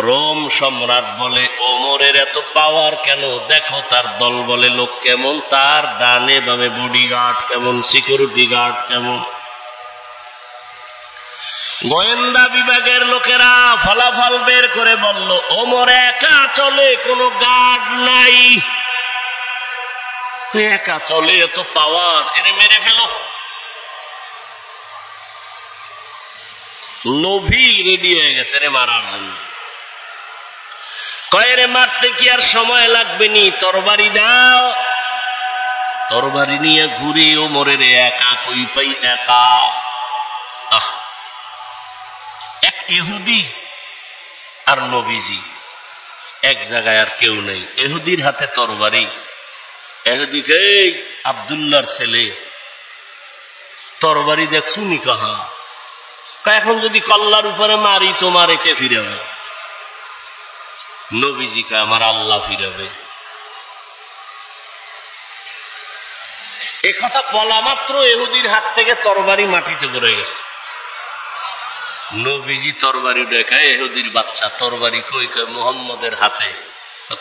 Rome সম্রাট বলে ওমরের এত পাওয়ার কেন, দেখো তার দল বলে লোক কেমন, তার ডানে বামে বডিগার্ড কেমন, সিকিউরিটি গার্ড কেমন। গোয়েন্দা বিভাগের লোকেরা ফলাফল বের করে বলল ওমর একা চলে, কোনো গার্ড নাই, একা চলে, এত পাওয়ার, এরে মেরে ফেলো। লোভী রেডি হয়ে গেছে রে মারার জন্য। কয়েরে মারতে কি আর সময় লাগবে নি, তরবারি দাও। তরবারি নিয়ে ঘুরে ওমরের একা কই পাই, একা। এক ইহুদি আর নবীজি এক জায়গায়, আর কেউ নেই। ইহুদির হাতে তরবারি, ইহুদিকে আব্দুল্লাহর ছেলে তরবারি দেখছু নি কাহা, এখন যদি কল্লার উপরে মারি তোমার কে ফিরাবে? নবীজিকে আমার আল্লাহ ফিরাবে। এ কথা বলা মাত্র ইহুদির হাত থেকে তরবারি মাটিতে পড়ে গেছে। নবীজি তরবারি দেখায়, ইহুদির বাচ্চা তরবারি কই, কয় মুহাম্মদের হাতে।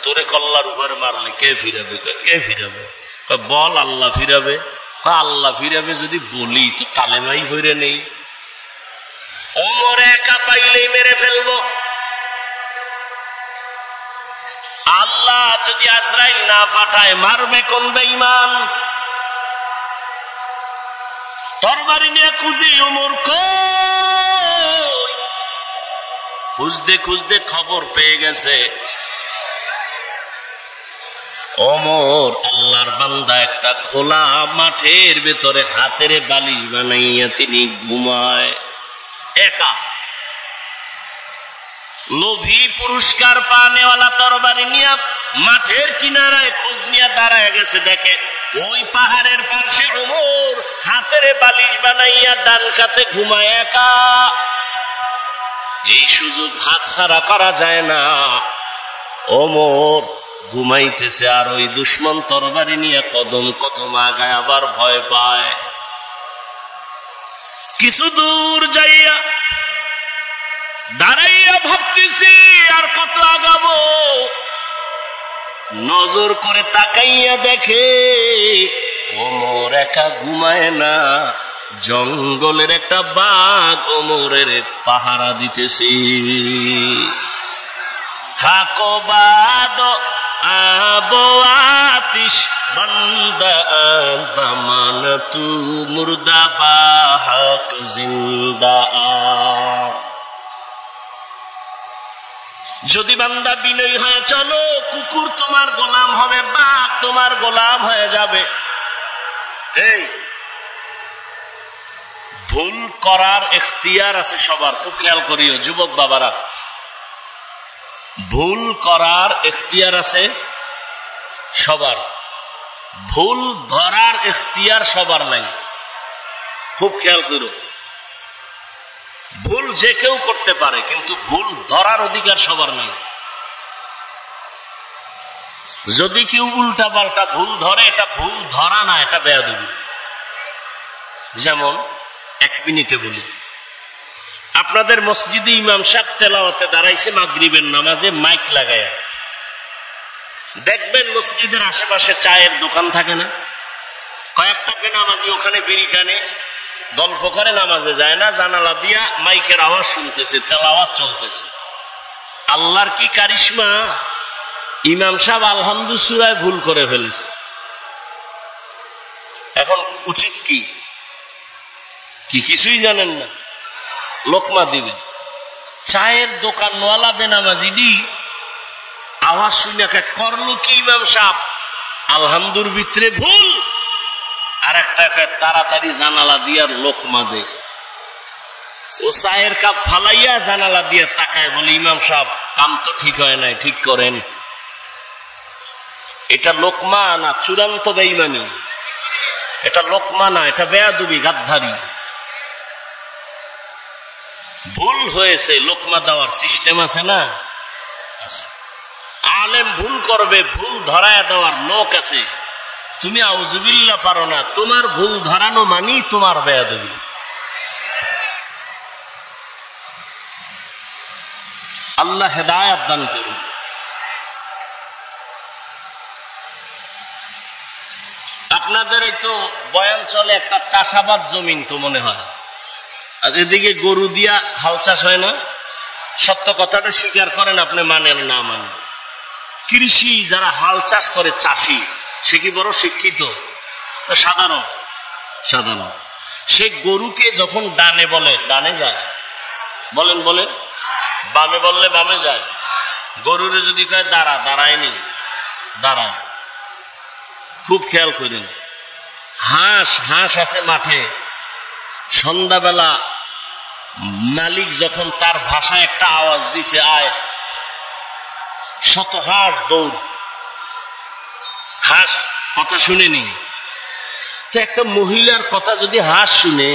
তোরে কল্লার উপরে মারলে কে ফিরাবে? কে ফিরাবে? বল আল্লাহ ফিরাবে। আল্লাহ ফিরাবে যদি বলি তো কালেমাই হইরে নেই। ওমর একা পাইলেই মেরে ফেলবো। আল্লাহ যদি আজরাইল না পাঠায় মারবে কোন বেঈমান? তরবারি নিয়ে খুঁজে ওমর কই, খুঁজতে খুঁজতে খবর পেয়ে গেছে ওমর আল্লাহর বান্দা একটা খোলা মাঠের ভেতরে হাতের বালিশ বানাইয়া তিনি ঘুমায় একা। লোভী পুরস্কার পানেওয়ালা তরবারি নিয়ে মাঠের কিনারায় খোঁজ নিয়ে দাঁড়ায় গেছে, দেখে ওই পাহাড়ের পাশে ওমর হাতের বালিশ বানাইয়া ডান কাতে ঘুমায় একা। এই সুযোগ হাতছাড়া করা যায় না। ওমর ঘুমাইতেছে আর ওই দুশ্মন তরবারি নিয়ে কদম কদম আগায়, আবার ভয় পায়। কিছু দূর যাইয়া দাঁড়াইয়া ভাবতেছি আর কত আগাবো। নজর করে তাকাইয়া দেখে ওমর একা ঘুমায় না, জঙ্গলের একটা বাঘ ওমরের পাহারা দিতেছি। খাকো বাদ আবো আতিশ বান্দা বামান তু মুর্দা বাহক জিন্দা। যদি বান্দা বিনয়ী হয়ে চলো, কুকুর তোমার গোলাম হবে, বাঘ তোমার গোলাম হয়ে যাবে। এই ভুল করার এখতিয়ার আছে সবার, খুব খেয়াল করিও যুবক বাবারা। ভুল করার এখতিয়ার আছে সবার, ভুল ধরার এখতিয়ার সবার নাই। খুব খেয়াল করো, ভুল যে কেউ করতে পারে কিন্তু ভুল ধরার অধিকার সবার নাই। যদি কেউ উল্টা পাল্টা ভুল ধরে, এটা ভুল ধরা না, এটা বেয়াদবি। যেমন এক মিনিটে বলি, আপনাদের মসজিদে ইমাম সাহেব তেলাওয়াতে দাঁড়াইছে মাগরিবের নামাজে মাইক লাগায়া, দেখবেন মসজিদের আশেপাশে চায়ের দোকান থাকে না, কয়েকটা বেনামাজি ওখানে বিড়ি টানে, গল্প করে, নামাজে যায় না, জানালা দিয়া মাইকের আওয়াজ শুনতেছে, তেলাওয়াত চলতেছে। আল্লাহর কি কারিশমা, ইমাম সাহেব আলহামদু সূরায় ভুল করে ফেলেছে। এখন উচিত কি কিছুই জানেন না, লোকমা দিবেন। চায়ের দোকানওয়ালা বেনামাজি ডি আওয়াজ শুনে করলো কি ইমাম সাহেব, আলহামদুর ভিতরে ভুল, আর একটা তাড়াতাড়ি জানালা দিয়ার লোকমা দে। ও চায়ের কাপ ফালাইয়া জানালা দিয়ে তাকায়, বলে ইমাম সাহেব কাম তো ঠিক হয় নাই, ঠিক করেন। এটা লোকমা না, চূড়ান্ত বেঈমানি। এটা লোকমা না, এটা বেয়াদবি, গাদ্দারি। ভুল হয়েছে, লোকমা দেওয়ার সিস্টেম আছে না? আলেম ভুল করবে, ভুল ধরায় দেওয়ার লোক আছে। তুমি আউযুবিল্লাহ পারো না, তোমার ভুল ধরানো মানি তোমার বেয়াদবি। আল্লাহ হেদায়েত দান করুন। আপনাদের এই তো বয়ান চলে একটা চাষাবাদ জমিন তো মনে হয়, আর এদিকে গরু দিয়া হাল চাষ হয় না। সত্য কথাটা স্বীকার করেন, আপনি মানেন না মানেন। কৃষি যারা হাল চাষ করে চাষি, সে কি বড় শিক্ষিত? সাধারণ সাধারণ। সে গরুকে যখন ডানে বলে ডানে যায়, বলেন বলেন, বামে বললে বামে যায়। গরুরে যদি কয় দাঁড়া, দাঁড়ায়নি, দাঁড়ায়। খুব খেয়াল করেন। হাঁস হাঁস আছে মাঠে, সন্ধ্যাবেলা মালিক যখন তার ভাষায় একটা আওয়াজ দিছে আয়, শত হাঁস দৌড়। হাঁস কথা শুনেনি তো, একটা মহিলার কথা যদি হাঁস শুনে,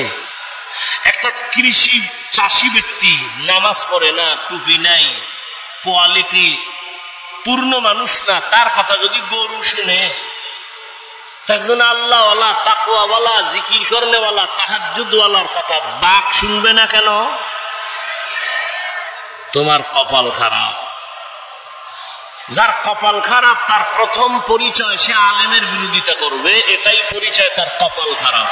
একটা কৃষি চাষি ব্যক্তি নামাজ পড়ে না, টুপি নাই, কোয়ালিটি পূর্ণ মানুষ না, তার কথা যদি গরু শুনে, একজন আল্লাহওয়ালা, তাকওয়াওয়ালা, জিকির করনেওয়ালা, তাহাজ্জুদওয়ালার কথা বাঘ শুনবে না কেন? তোমার কপাল খারাপ। যার কপাল খারাপ তার প্রথম পরিচয় সে আলেমের বিরোধিতা করবে, এটাই পরিচয় তার কপাল খারাপ।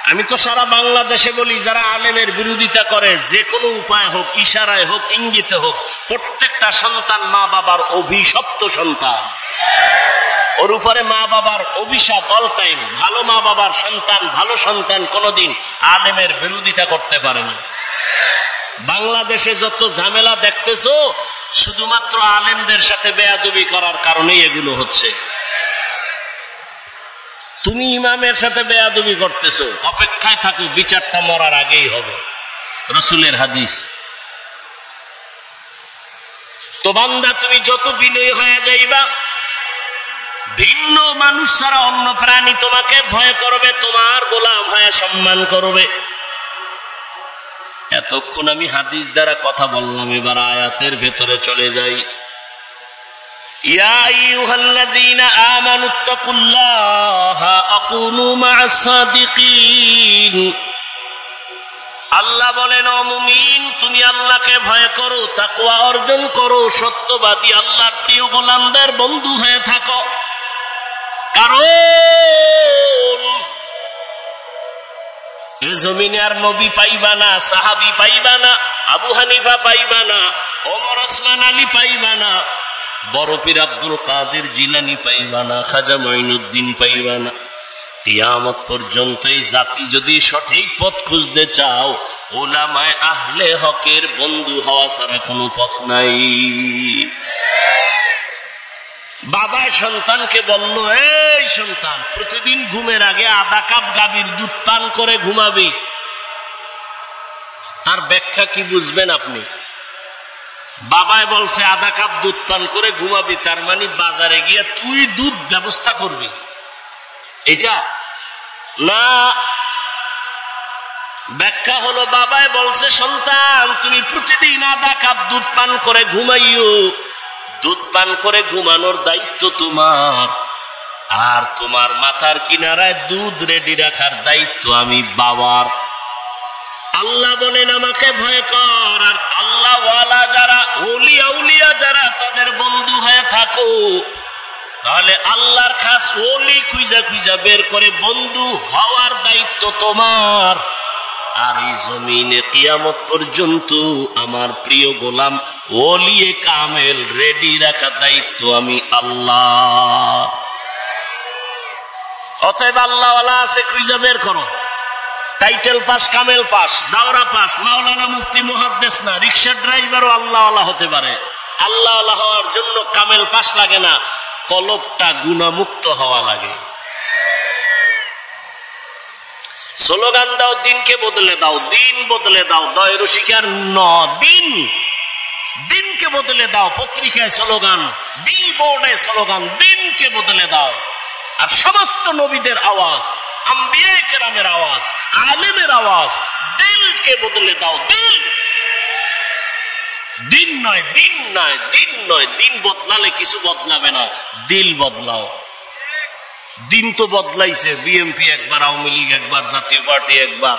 আমি তো সারা বাংলাদেশে বলি, যারা আলেমের বিরোধিতা করে, যে কোনো উপায় হোক, ইশারায় হোক, ইঙ্গিতে হোক, প্রত্যেকটা সন্তান মা বাবার অভিশপ্ত সন্তান। ওর উপরে মা বাবার অভিশাপ অল টাইম। ভালো মা বাবার সন্তান, ভালো সন্তান কোনোদিন আলেমের বিরোধিতা করতে পারে না। বাংলাদেশে যত ঝামেলা দেখতেছো, শুধুমাত্র আলেমদের সাথে বেয়াদবি করার কারণেই এগুলো হচ্ছে। তুমি ইমামের সাথে বেয়াদবি করতেছো, অপেক্ষায় থাকো, বিচারটা মরার আগেই হবে, রাসূলের হাদিস। তো বান্দা, তুমি যত বিনয়ী হয়ে যাইবা, ভিন্ন মানুষ ছাড়া অন্য প্রাণী তোমাকে ভয় করবে, তোমার গোলাম হয়ে সম্মান করবে। এতক্ষণ আমি হাদিস দ্বারা কথা বললাম, এবার আয়াতের ভেতরে চলে যাই। ইয়া আইয়ুহাল্লাযীনা আমানুত্তাকুল্লাহা আকুনু মা'আস সাদিকিন। আল্লাহ বলেন, ও মুমিন, তুমি আল্লাহকে ভয় করো, তাকওয়া অর্জন করো, সত্যবাদী আল্লাহর প্রিয় গোলামদের বন্ধু হয়ে থাকো। কারণ এ জমিনে আর নবী পাইবা না, সাহাবী পাইবা না, আবু হানিফা পাইবা না, ওমর ওসমান আলী পাইবা না, বড় পীর আব্দুল কাদের জিলানী পাইবা না, খাজা মঈনুদ্দিন পাইবা না। কিয়ামত পর্যন্ত এই জাতি যদি সঠিক পথ খুঁজতে চাও, উলামায়ে আহলে হকের বন্ধু হওয়া ছাড়া কোনো পথ নাই। বাবায় সন্তানকে বলল, এই সন্তান, প্রতিদিন ঘুমের আগে আধা কাপ গাভীর দুধ পান করে ঘুমাবি। তার ব্যাখ্যা কি বুঝবেন আপনি? বাবায় বলছে আধা কাপ দুধ পান করে ঘুমাবি, তার মানে বাজারে গিয়ে তুই দুধ ব্যবস্থা করবি, এটা না। ব্যাখ্যা হলো, বাবায় বলছে সন্তান, তুমি প্রতিদিন আধা কাপ দুধ পান করে ঘুমাইও। দুধ পান করে ঘুমানোর দায়িত্ব তোমার, আর তোমার মাথার কিনারায় দুধ রেডি রাখার দায়িত্ব আমি বাবার। আল্লাহ বলেন, আমাকে ভয় কর, আর আল্লাহ ওয়ালা যারা, ওলি আউলিয়া যারা, তাদের বন্ধু হয়ে থাকো। তাহলে আল্লাহর খাস ওলি খুঁজা খুঁজা বের করে বন্ধু হওয়ার দায়িত্ব তোমার। আর এই জমিনে কিয়ামত পর্যন্ত আমার প্রিয় গোলাম ওলিয়ে কামেল রেডি রাখার দায়িত্ব আমি আল্লাহ। অতএব আল্লাহ ওয়ালা আছে, খুঁজা বের করো। টাইটেল পাস, কামেল পাস, দাওরা পাস, মাওলানা, মুফতি, মুহাদ্দিস না, রিকশা ড্রাইভারও আল্লাহ ওয়ালা হতে পারে। আল্লাহ ওয়ালা হওয়ার জন্য কামেল পাস লাগে না, কলবটা গুনাহমুক্ত হওয়া লাগে। স্লোগান দাও, দিনকে বদলে দাও, দিন বদলে দাও, দয়ের শিকার ন দিন, দিনকে বদলে দাও। পত্রিকায় স্লোগান, বিল বোর্ডে স্লোগান, দিনকে বদলে দাও। আর সমস্ত নবীদের আওয়াজ, আম্বিয়া কেরামের আওয়াজ, আলেমের আওয়াজ, দিলকে বদলে দাও। দিল, দিন নয়, দিন নয়, দিন নয়। দিন বদলালে কিছু বদলাবে না, দিল বদলাও। দিন তো বদলাইছে, বিএনপি একবার, আওয়ামী লীগ একবার, জাতীয় পার্টি একবার,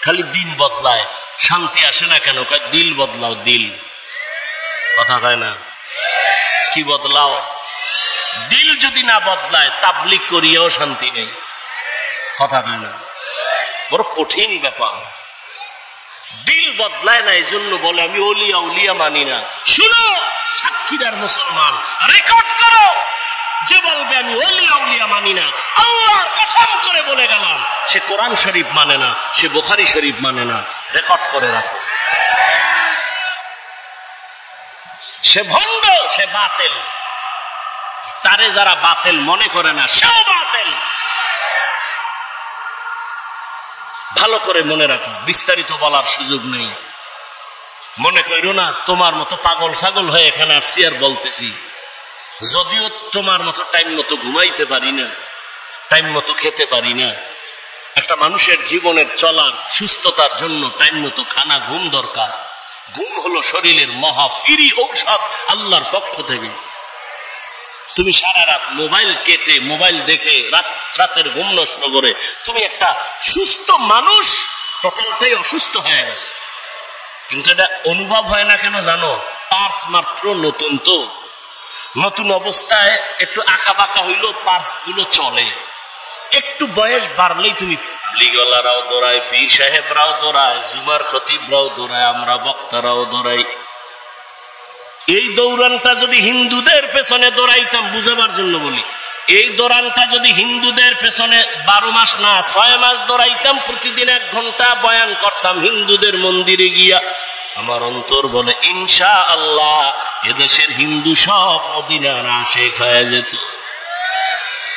খালি দিন বদলায়, শান্তি আসে না কেন? দিল বদলাও, দিল। কথা কয় না? কি বদলাও? দিল যদি না বদলায় তাবলীগ করিয়াও শান্তি নেই। কথা কয় না? বড় কঠিন ব্যাপার। দিল বদলায় না, এই জন্য বলে আমি ওলিয়া উলিয়া মানি না। শুনো সাক্ষীদার মুসলমান, রেকর্ড করো, যে বলবে আমি ওলিয়া উলিয়া মানি না, আল্লাহর কসম করে বলে গেলাম, সে কোরআন শরীফ মানে না, সে বুখারী শরীফ মানে না। রেকর্ড করে রাখো। সে ভণ্ড, সে বাতিল। তারে যারা বাতিল মনে করে না, সেও বাতিল। ভালো করে মনে রাখো, বিস্তারিত বলার সুযোগ নেই। মনে করো না তোমার মতো পাগল ছাগল হয়ে এখানে আসছি আর বলতেছি। যদিও তোমার মতো টাইম মতো ঘুমাইতে পারি না, টাইম মতো খেতে পারি না। একটা মানুষের জীবনের চলার সুস্থতার জন্য টাইম মতো খানা, ঘুম দরকার। ঘুম হলো শরীরের মহা ফিরি ঔষধ আল্লাহর পক্ষ থেকে। তুমি সারা রাত মোবাইল কেটে, মোবাইল দেখে রাতের ঘুম নষ্ট করে তুমি একটা সুস্থ মানুষ, টোটালটাই অসুস্থ হয়ে গেছে। কিন্তু এটা অনুভব হয় না কেন জানো? পার্স মাত্র নতুন, তো নতুন অবস্থায় একটু আঁকা বাঁকা হইলেও পার্স গুলো চলে। একটু বয়স বাড়লেই তুমি লিগলারাও দৌড়ায়, পীর সাহেবরাও দৌড়ায়, জুমার খতিবরাও দৌড়ায়, আমরা বক্তারাও দৌড়াই। এই দৌড়ানটা যদি হিন্দুদের পেছনে দৌড়াইতাম, বুঝাবার জন্য বলি, এই দৌড়ানটা যদি হিন্দুদের পেছনে 12 মাস না 6 মাস দৌড়াইতাম, প্রতিদিন 1 ঘন্টা বয়ান করতাম হিন্দুদের মন্দিরে গিয়া, আমার অন্তর বলে ইনশাআল্লাহ এদেশের হিন্দু সব মদিনার আশিক হয়ে যেত।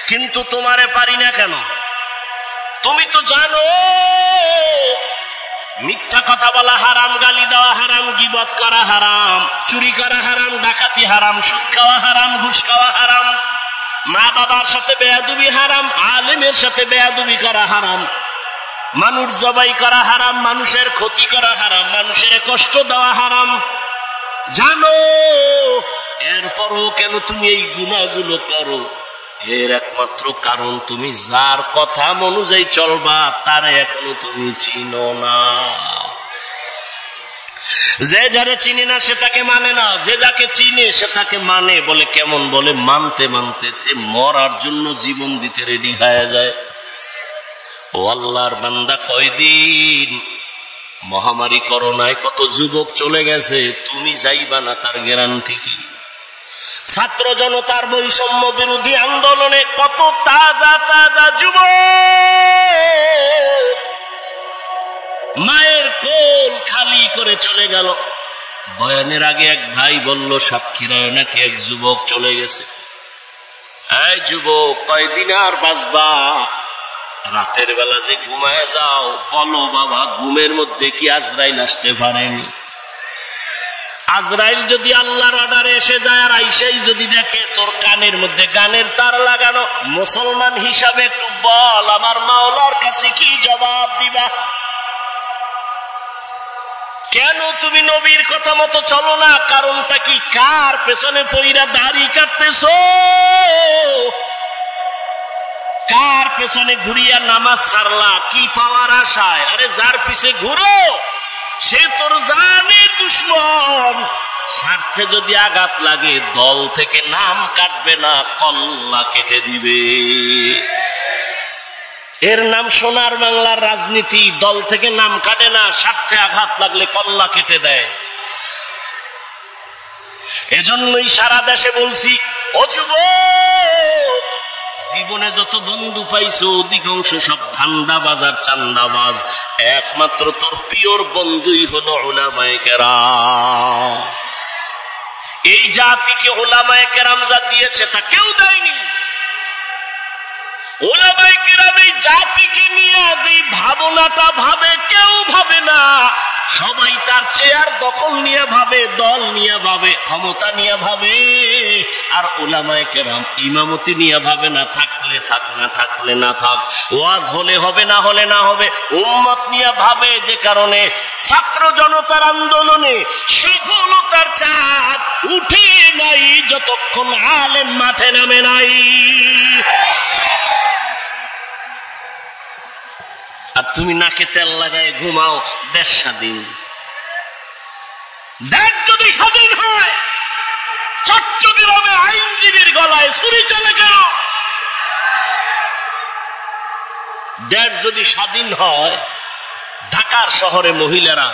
কিন্তু তোমারে পারি না কেন? তুমি তো জানো মিথ্যা কথা বলা হারাম, গালি দেওয়া হারাম, গীবত করা হারাম, চুরি করা হারাম, ডাকাতি হারাম, সুদ খাওয়া হারাম, ঘুষ খাওয়া হারাম, মা বাবার সাথে বেয়াদবি হারাম, আলেমের সাথে বেয়াদবি করা হারাম, মানুষ জবাই করা হারাম, মানুষের ক্ষতি করা হারাম, মানুষের কষ্ট দেওয়া হারাম। জানো, এরপরও কেন তুমি এই গুনাহগুলো করো? এর একমাত্র কারণ তুমি যার কথা অনুযায়ী চলবা তারে এখনো তুমি চিনো না। যে যারে চিনি না সে তাকে মানে না, যে যাকে চিনে সে তাকে মানে। বলে কেমন? বলে মানতে মানতে যে মরার জন্য জীবন দিতে রেডি হয়ে যায়। ও আল্লাহর বান্দা, কয়দিন মহামারী করোনায় কত যুবক চলে গেছে, তুমি যাইবা না তার গ্যারান্টি কি? ছাত্র জনতার বৈষম্য বিরোধী আন্দোলনে কত তাজা তাজা যুবক মায়ের কোল খালি করে চলে গেল। বয়ানের আগে এক ভাই বলল সাতক্ষীরায় নাকি এক যুবক চলে গেছে। এই যুবক, কয়দিন আর বাঁচবা? রাতের বেলা যে ঘুমায় যাও, বলো বাবা, ঘুমের মধ্যে কি আজরাইল আসতে পারেনি? আজরাইল যদি আল্লাহর অর্ডারে এসে যায় আর আইসাই যদি দেখে তোর কানের মধ্যে গানের তার লাগানো, মুসলমান হিসাবে একটু বল, আমার মাওলার কাছে কি জবাব দিবা? কেন তুমি নবীর কথা মতো চলো না? কারণটা কি? কার পেছনে পইরা দাড়ি কাটতেছো? কার পেছনে ঘুরিয়া নামাজ ছাড়লা? কি পাওয়ার আশায়? আরে যার পিছে ঘুরো সে তোর জানের দুশ্মন। স্বার্থে যদি আঘাত লাগে দল থেকে নাম কাটবে না, কল্লা কেটে দিবে। এর নাম সোনার বাংলার রাজনীতি। দল থেকে নাম কাটে না, স্বার্থে আঘাত লাগলে কল্লা কেটে দেয়। এজন্যই সারা দেশে বলছি, ও যুবক, জীবনে যত বন্ধু পাইছো অধিকাংশ সব ধান্দাবাজ আর চান্দাবাজ। একমাত্র তোর পিওর বন্ধুই হলো উলামায়ে কেরাম। এই জাতিকে উলামায়ে কেরাম যা দিয়েছে তা কেউ দেয়নি। উলামায়ে কেরাম এই জাতিকে নিয়ে যে ভাবনাটা ভাবে, কেউ ভাবে না। সবাই তার চেয়ার দখল নিয়ে ভাবে, দল নিয়ে ভাবে, ক্ষমতা নিয়ে ভাবে। আর উলামায়ে কেরাম ইমামতি নিয়ে ভাবে না, থাকলে থাক, না থাকলে না থাক, ওয়াজ হলে হবে, না হলে না হবে। উম্মত নিয়ে ভাবে, যে কারণে ছাত্র জনতার আন্দোলনে সফলতার চাঁদ উঠে নাই যতক্ষণ আলেম মাঠে নামে নাই। আর তুমি নাকে তেল লাগায় ঘুমাও। দেশ স্বাধীন, দেশ যদি স্বাধীন হয়, চট্টগ্রামে আইনজীবীর গলায় ছুরি চলে কেন? দেশ যদি স্বাধীন হয়, ঢাকার শহরে মহিলারা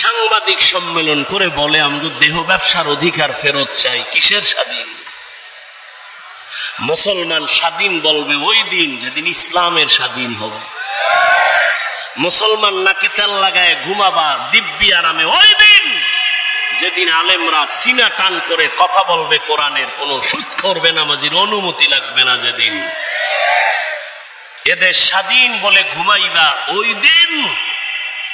সাংবাদিক সম্মেলন করে বলে আমরা দেহ ব্যবসার অধিকার ফেরত চাই। কিসের স্বাধীন? মুসলমান স্বাধীন বলবে ওই দিন যেদিন ইসলামের স্বাধীন হবে। মুসলমান নাকি তেল লাগায় ঘুমাবা দিব্যি আরামে ওই দিন যেদিন আলেমরা সিনা টান করে কথা বলবে কোরআনের, কোন সুদ করবে নামাজির অনুমতি লাগবে না। যেদিন এদের স্বাধীন বলে ঘুমাইবা ওই দিন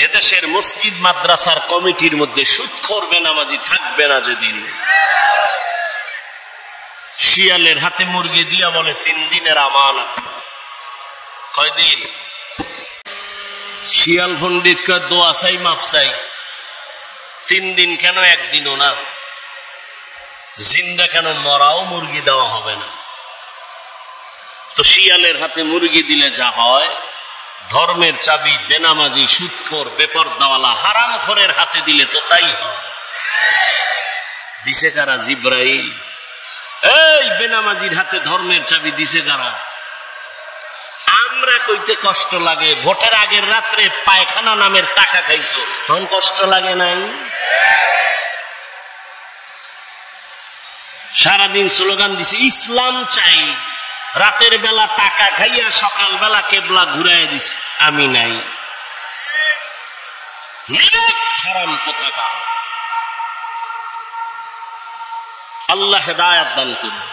এদেশের মসজিদ মাদ্রাসার কমিটির মধ্যে সুদ করবে নামাজি থাকবে না। যেদিন শিয়ালের হাতে মুরগি দিয়া বলে 3 দিনের আমানত। কয়দিন? শিয়াল পণ্ডিত কয় দোয়া চাই মাফ চাই। 3 দিন কেন? 1 দিনও না। জিন্দা কেন? মরাও মুরগি দেওয়া হবে না। তো শিয়ালের হাতে মুরগি দিলে যা হয়, ধর্মের চাবি বেনামাজি সুদখোর বেপরদাওয়ালা হারামখোরের হাতে দিলে তো তাই হয়। দিছে কারা? জিব্রাইল। এই বেনামাজির হাতে ধর্মের চাবি দিছে কারা? আমরা কইতে কষ্ট লাগে, ভোটের আগের রাত্রে পায়খানা নামের টাকা খাইছো, তখন কষ্ট লাগে নাই? সারাদিন স্লোগান দিছে ইসলাম চাই, রাতের বেলা টাকা খাইয়া সকাল বেলা কেবলা ঘুরাই দিছে, আমি নাই। হারাম কোথাকার। আল্লাহ হেদায়েত দান করুন।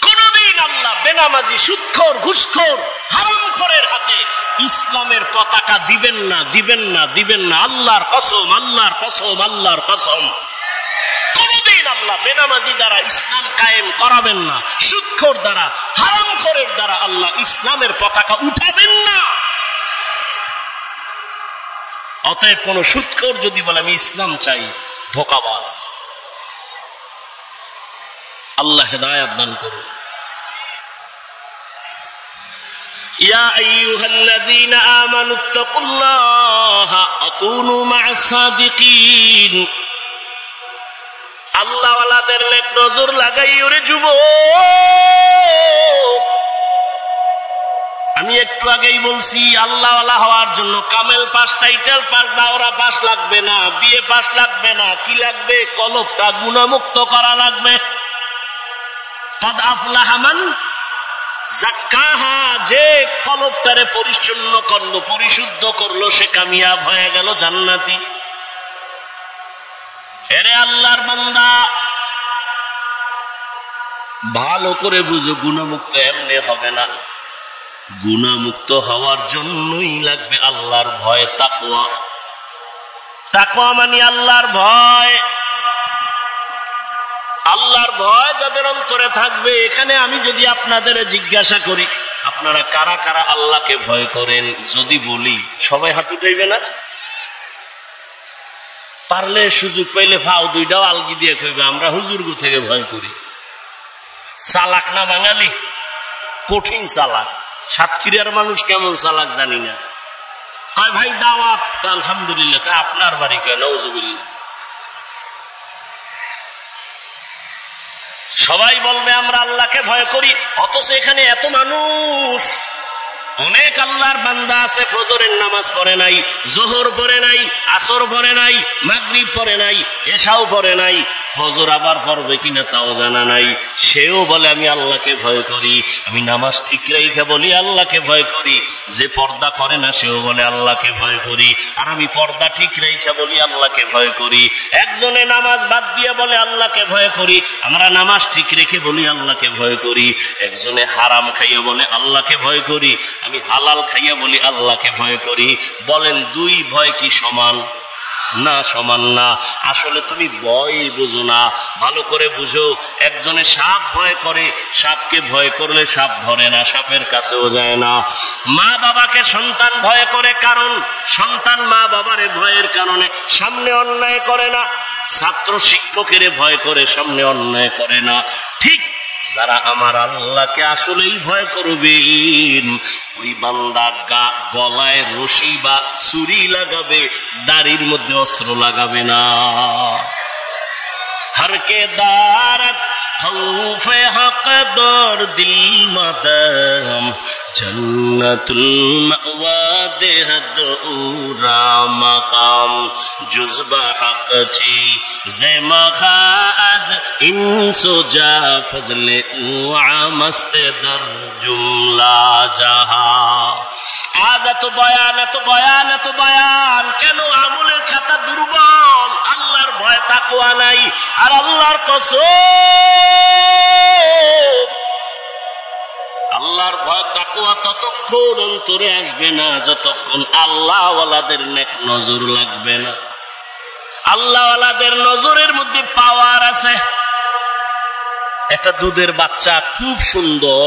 কোনদিন আল্লাহ বেনামাজি সুদখোর ঘুষখোর হারামখোরের হাতে ইসলামের পতাকা দিবেন না, দিবেন না, দিবেন না। আল্লাহর কসম, আল্লাহর কসম, আল্লাহর কসম। কোনদিন আল্লাহ বেনামাজি দ্বারা ইসলাম কায়েম করাবেন না, সুদখোর দ্বারা হারামখোরের দ্বারা আল্লাহ ইসলামের পতাকা উঠাবেন না। অতএব কোন সুদখোর যদি বলে আমি ইসলাম চাই, ধোঁকাবাজ। আল্লাহ হেদায়েত দান করুন। ইয়া আইয়ুহাল্লাযীনা আমানুত্তাকুল্লাহা ওয়া কুনু মা'আস সাদিকিন। আল্লাহওয়ালাদের নেক নজর লাগাই ওরে যুবক। আমি একটু আগেই বলছি আল্লাহওয়ালা হওয়ার জন্য কামেল পাস, টাইটেল পাস, দাওরা পাস লাগবে না, বিএ পাস লাগবে না। কি লাগবে? কলবটা গুনাহমুক্ত করা লাগবে। কদ আফলাহা মান যাক্কাহা। যে কলবটারে পরিচ্ছন্ন করলো, পরিশুদ্ধ করলো, সে কামিয়াব হয়ে গেল, জান্নাতি। এরে আল্লাহর বান্দা, ভালো করে বুঝো, গুনাহমুক্ত এমনি হবে না। গুনাহমুক্ত হওয়ার জন্যই লাগবে আল্লাহর ভয়, তাকওয়া। তাকওয়া মানে আল্লাহর ভয়। আল্লাহর ভয় যাদের অন্তরে থাকবে, এখানে আমি যদি আপনাদের জিজ্ঞাসা করি আপনারা কারা কারা আল্লাহকে ভয় করেন, যদি বলি সবাই হাত উঠাইবে না? পারলে সুযোগ পাইলে ফাও দুইটাও আলগি দিয়ে কইবে আমরা হুজুরগু থেকে ভয় করি। চালাক না বাঙালি? কঠিন চালাক। সাতক্ষীরার মানুষ কেমন চালাক জানি না। কয় ভাই দাওয়াত, আলহামদুলিল্লাহ। আপনার বাড়ি? কয় নাউজুবিল্লাহ। সবাই বলবে আমরা আল্লাহকে ভয় করি, অথচ এখানে এত মানুষ, অনেক আল্লাহর বান্দা আছে ফজরের নামাজ পড়ে নাই, জোহর পড়ে নাই, আসর পড়ে নাই, মাগরিব পড়ে নাই, এশাও পড়ে নাই, ফজর আবার পড়বে কিনা তাও জানা নাই। সেও বলে আমি আল্লাহকে ভয় করি। আমি নামাজ ঠিক রেখে বলি আল্লাহকে ভয় করি। যে পর্দা করে না সেও বলে আল্লাহকে ভয় করি। আর আমি পর্দা ঠিক রেখে বলি আল্লাহকে ভয় করি। একজনে নামাজ বাদ দিয়ে বলে আল্লাহকে ভয় করি, আমরা নামাজ ঠিক রেখে বলি আল্লাহকে ভয় করি। একজনে হারাম খাইয়ে বলে আল্লাহকে ভয় করি, আমি হালাল খাইয়া বলি আল্লাহকে ভয় করি। বলেন দুই ভয় কি সমান? না, সমান না। আসলে তুমি ভয় বুঝো না, ভালো করে বুঝো। একজনে সাপ ভয় করে, সাপকে ভয় করলে সাপ ধরে না, সাপের কাছেও যায় না। মা বাবাকে সন্তান ভয় করে, কারণ সন্তান মা বাবারে ভয়ের কারণে সামনে অন্যায় করে না। ছাত্র শিক্ষকের ভয় করে, সামনে অন্যায় করে না। ঠিক যারা আমার আল্লাহকে আসলেই ভয় করবেন ওই বান্দা গলায় রশি বা ছুরি লাগাবে, দাড়ির মধ্যে অস্ত্র লাগাবে না। হরকে দারত খৌফে হক দর দিল মদম জন্নতুল মাওয়া দেহদ উরা মাকাম জুজবা হক ছি জেমখা আজ ইনসো জা ফজলে উআ মস্ত দর জুমলা জাহা। আজ এত বয়ান এত বয়ান এত বয়ান কেন? আমলের খাতা দুর্বল, আল্লাহর ভয় তাকওয়া নাই। আর আল্লাহর কসম, আল্লাহর ভয় তাকওয়া ততক্ষণ অন্তরে আসবে না যতক্ষণ আল্লাহওয়ালাদের নেক নজর লাগবে না। আল্লাহওয়ালাদের নজরের মধ্যে পাওয়ার আছে। একটা দুধের বাচ্চা খুব সুন্দর,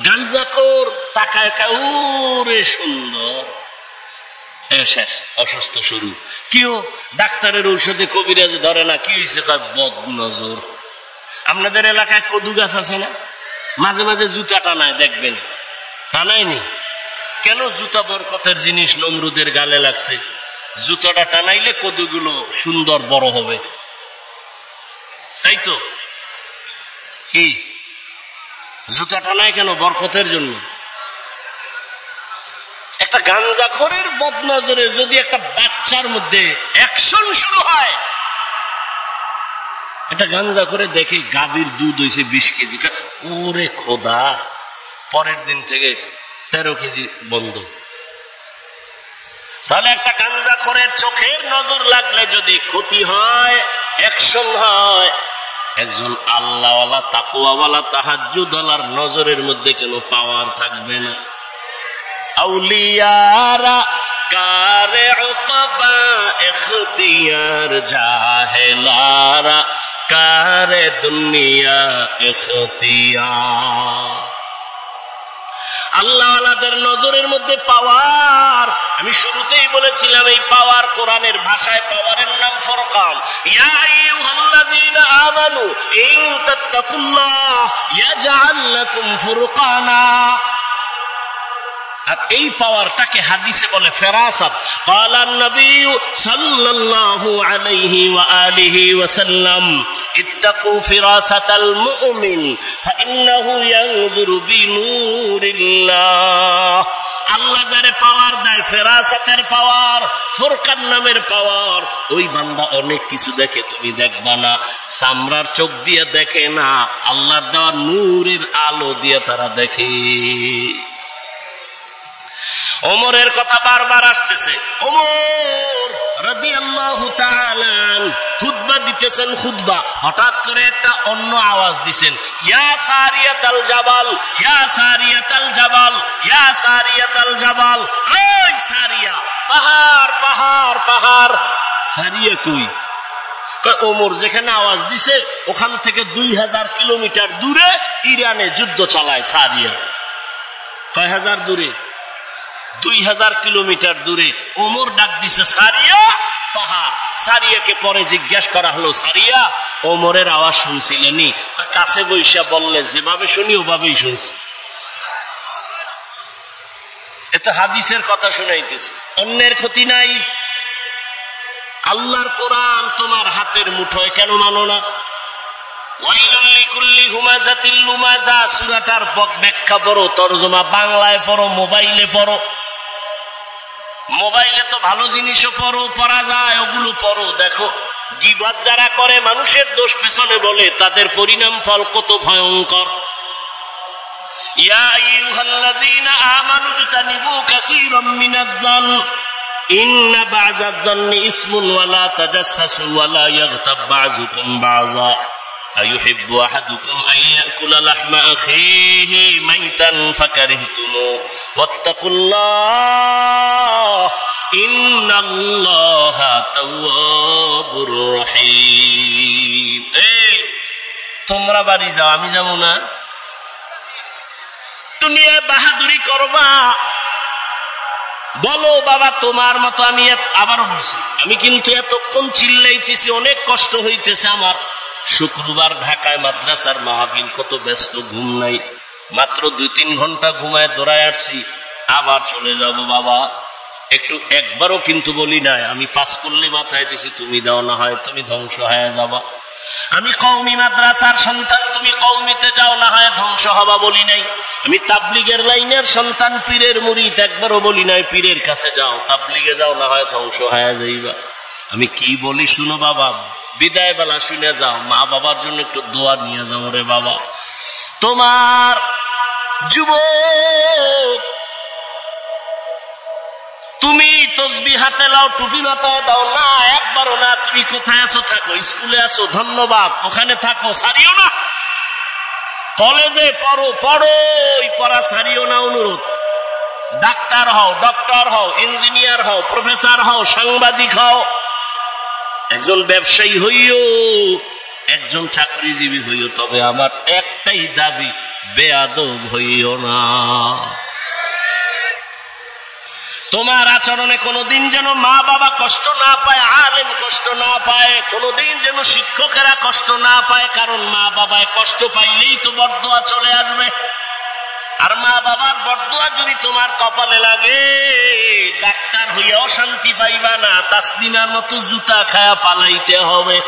গাঞ্জাখোর তাকায় কাউরে সুন্দর, শেষ অসুস্থ শুরু। কেউ ডাক্তারের ঔষধে কবিরাজ ধরে না, কি হয়েছে? বদ নজর। আপনাদের এলাকায় কদু গাছ আছে না? মাঝে মাঝে জুতা টানায়, দেখবেন টানায়নি কেন? জুতা বরকতের জিনিস, নমরুদের গালে লাগছে। জুতাটা টানাইলে কদুগুলো সুন্দর বড় হবে, তাই তো? কি জুতা টানায় কেন? বরকতের জন্য। একটা গাঞ্জাখোরের বদনজরে যদি একটা বাচ্চার মধ্যে অ্যাকশন শুরু হয়, একটা গাঞ্জাখোরে দেখে গাভীর দুধ হয়েছে 20 কেজি, ওরে খোদা, পরের দিন থেকে 13 কেজি বন্ধ। তাহলে একটা গাঞ্জাখোরের চোখের নজর লাগলে যদি ক্ষতি হয়, অ্যাকশন হয়, একজন আল্লাহওয়ালা তাকওয়াওয়ালা তাহাজ্জুদওয়ালার নজরের মধ্যে কেন পাওয়ার থাকবে না? আউলিয়ারা কারে উকবা ইখতিয়ার, জাহেলারা কারে দুনিয়া ইখতিয়ার। আল্লাহওয়ালাদের নজরের মধ্যে পাওয়ার, আমি শুরুতেই বলেছিলাম এই পাওয়ার কোরআনের ভাষায় পাওয়ারের নাম ফুরকান। ইয়া আইয়ুহাল্লাযীনা আমানু ইন তাত্তাকুল্লাহ ইয়াজআল লাকুম ফুরকানা। আর এই পাওয়ারটাকে হাদিসে বলে ফেরাসাত। ক্বালান নবী সাল্লাল্লাহু আলাইহি ওয়া আলিহি ওয়া সাল্লাম ইত্তাকু ফিরাসাতাল মুমিন ফাইন্নাহু ইয়ানজুরু বিনূরিল্লাহ। আল্লাহ যারে পাওয়ার দেয়, ফেরাসাতের পাওয়ার, ফুরকান নামের পাওয়ার, ওই বান্দা অনেক কিছু দেখে, তুমি দেখবা না। চামড়ার চোখ দিয়ে দেখে না, আল্লাহর দেওয়া নূরের আলো দিয়ে তারা দেখে। ওমরের কথা বারবার আসতেছে। ওমর রাদিয়াল্লাহু তাআলা খুতবা দিতেছেন, খুতবা, হঠাৎ করে একটা অন্য আওয়াজ দিবেন, ইয়া সারিয়াতাল জাবাল, ইয়া সারিয়াতাল জাবাল, ইয়া সারিয়াতাল জাবাল। ওই সারিয়া, পাহাড় পাহাড় পাহাড়। সারিয়া কই? ওমর যেখানে আওয়াজ দিছে ওখান থেকে 2000 কিলোমিটার দূরে ইরানে যুদ্ধ চালায় সারিয়া। কয় হাজার দূরে? 2000 কিলোমিটার দূরে। ওমর ডাক দিছে সারিয়া, পাহাড়। সারিয়াকে পরে জিজ্ঞাসা করা হলো, সারিয়া ওমরের আওয়াজ শুনছিলেনি? কাছে বৈশা বললে, যেভাবে শুনি ওভাবেই শুনছি। এটা হাদিসের কথা শুনাইতেছে, অন্যের ক্ষতি নাই। আল্লাহর কোরআন তোমার হাতের মুঠোয়, কেন মানো না? ওয়াইলুল লিকুল্লি হুমাযাতিল লুমাযা, সূরাটার ব্যাখ্যা পড়ো, তরজমা বাংলায় পড়ো, মোবাইলে পড়ো। মোবাইলে তো ভালো জিনিসও পড়া যায়, ওগুলো পড়ো, দেখো। গীবত যারা করে, মানুষের দোষ পেছনে বলে, তাদের পরিণাম ফল কত ভয়ঙ্কর। ইয়া আইয়ুহাল্লাযীনা আমানু তানিবু কাসীরাম মিনায-যন ইন্না বা'দায-যন্নি ইসমুন ওয়া লা তাজাসসাসু ওয়া লা ইয়াগতাব বা'যুকুম বা'যা আইয়ুহিব্বু আহাদুকুম আন ইয়াকুলা লাহমা আখিহি মাইতান ফাকারিহতুমু ওয়াত্তাকুল্লাহ ইন্নাল্লাহা তাওয়াবুর রহিম। এই তোমরা বাড়ি যাও, আমি যাবো না। তুমি বাহাদুরি করবা, বলো বাবা তোমার মতো আমি আবারও বলছি, আমি কিন্তু এতক্ষণ চিল্লাইতেছি, অনেক কষ্ট হইতেছে আমার, শুক্রবার ঢাকায় মাদ্রাসার মাহফিল, কত ব্যস্ত, ঘুম নাই, মাত্র 2-3 ঘন্টা ঘুমায় দৌড়ায় আসছি, আবার চলে যাব বাবা। একবারও কিন্তু বলি নাই আমি পাস করলে মাথায় দিছি তুমি দাও, না হয় তুমি ধ্বংস হয়ে যাবা। আমি কওমি মাদ্রাসার সন্তান, তুমি কওমিতে যাও, না হয় ধ্বংস হবা বলি নাই। আমি তাবলিগের লাইনের সন্তান, পীরের মুরিদ, একবারও বলি নাই পীরের কাছে যাও, তাবলিগে যাও, না হয় ধ্বংস হয়ে যাইবা। আমি কি বলি শুনো বাবা, বিদায় বেলা শুনে যাও, মা বাবার জন্য একটু দোয়া নিয়ে যাও রে বাবা। তোমার যুবক, তুমি তসবিহ হাতে লাও, টুপি মাথায় দাও না, একবারও না। তুমি কোথায় আছো থাকো, স্কুলে আছো ধন্যবাদ, ওখানে থাকো, সারিও না। কলেজে পড়ো, এই পড়া সারিও না, অনুরোধ। ডাক্তার হও, ডক্টর হও, ইঞ্জিনিয়ার হও, প্রফেসর হও, সাংবাদিক হও, একজন ব্যবসায়ী হইও, একজন চাকরিজীবী হইও, তবে আমার একটাই দাবি, বেয়াদব হইও না। তোমার আচরণে কোনোদিন যেন মা বাবা কষ্ট না পায়, আলেম কষ্ট না পায়, কোনোদিন যেন শিক্ষকেরা কষ্ট না পায়। কারণ মা বাবায় কষ্ট পাইলেই তো বরদোয়া চলে আসবে। আর মা বাবার বরদোয়া যদি তোমার কপালে লাগে, ডাক্তার হইয়াও শান্তি পাইবা না, তাসলিমার মতো জুতা খায়া পালাইতে হবে।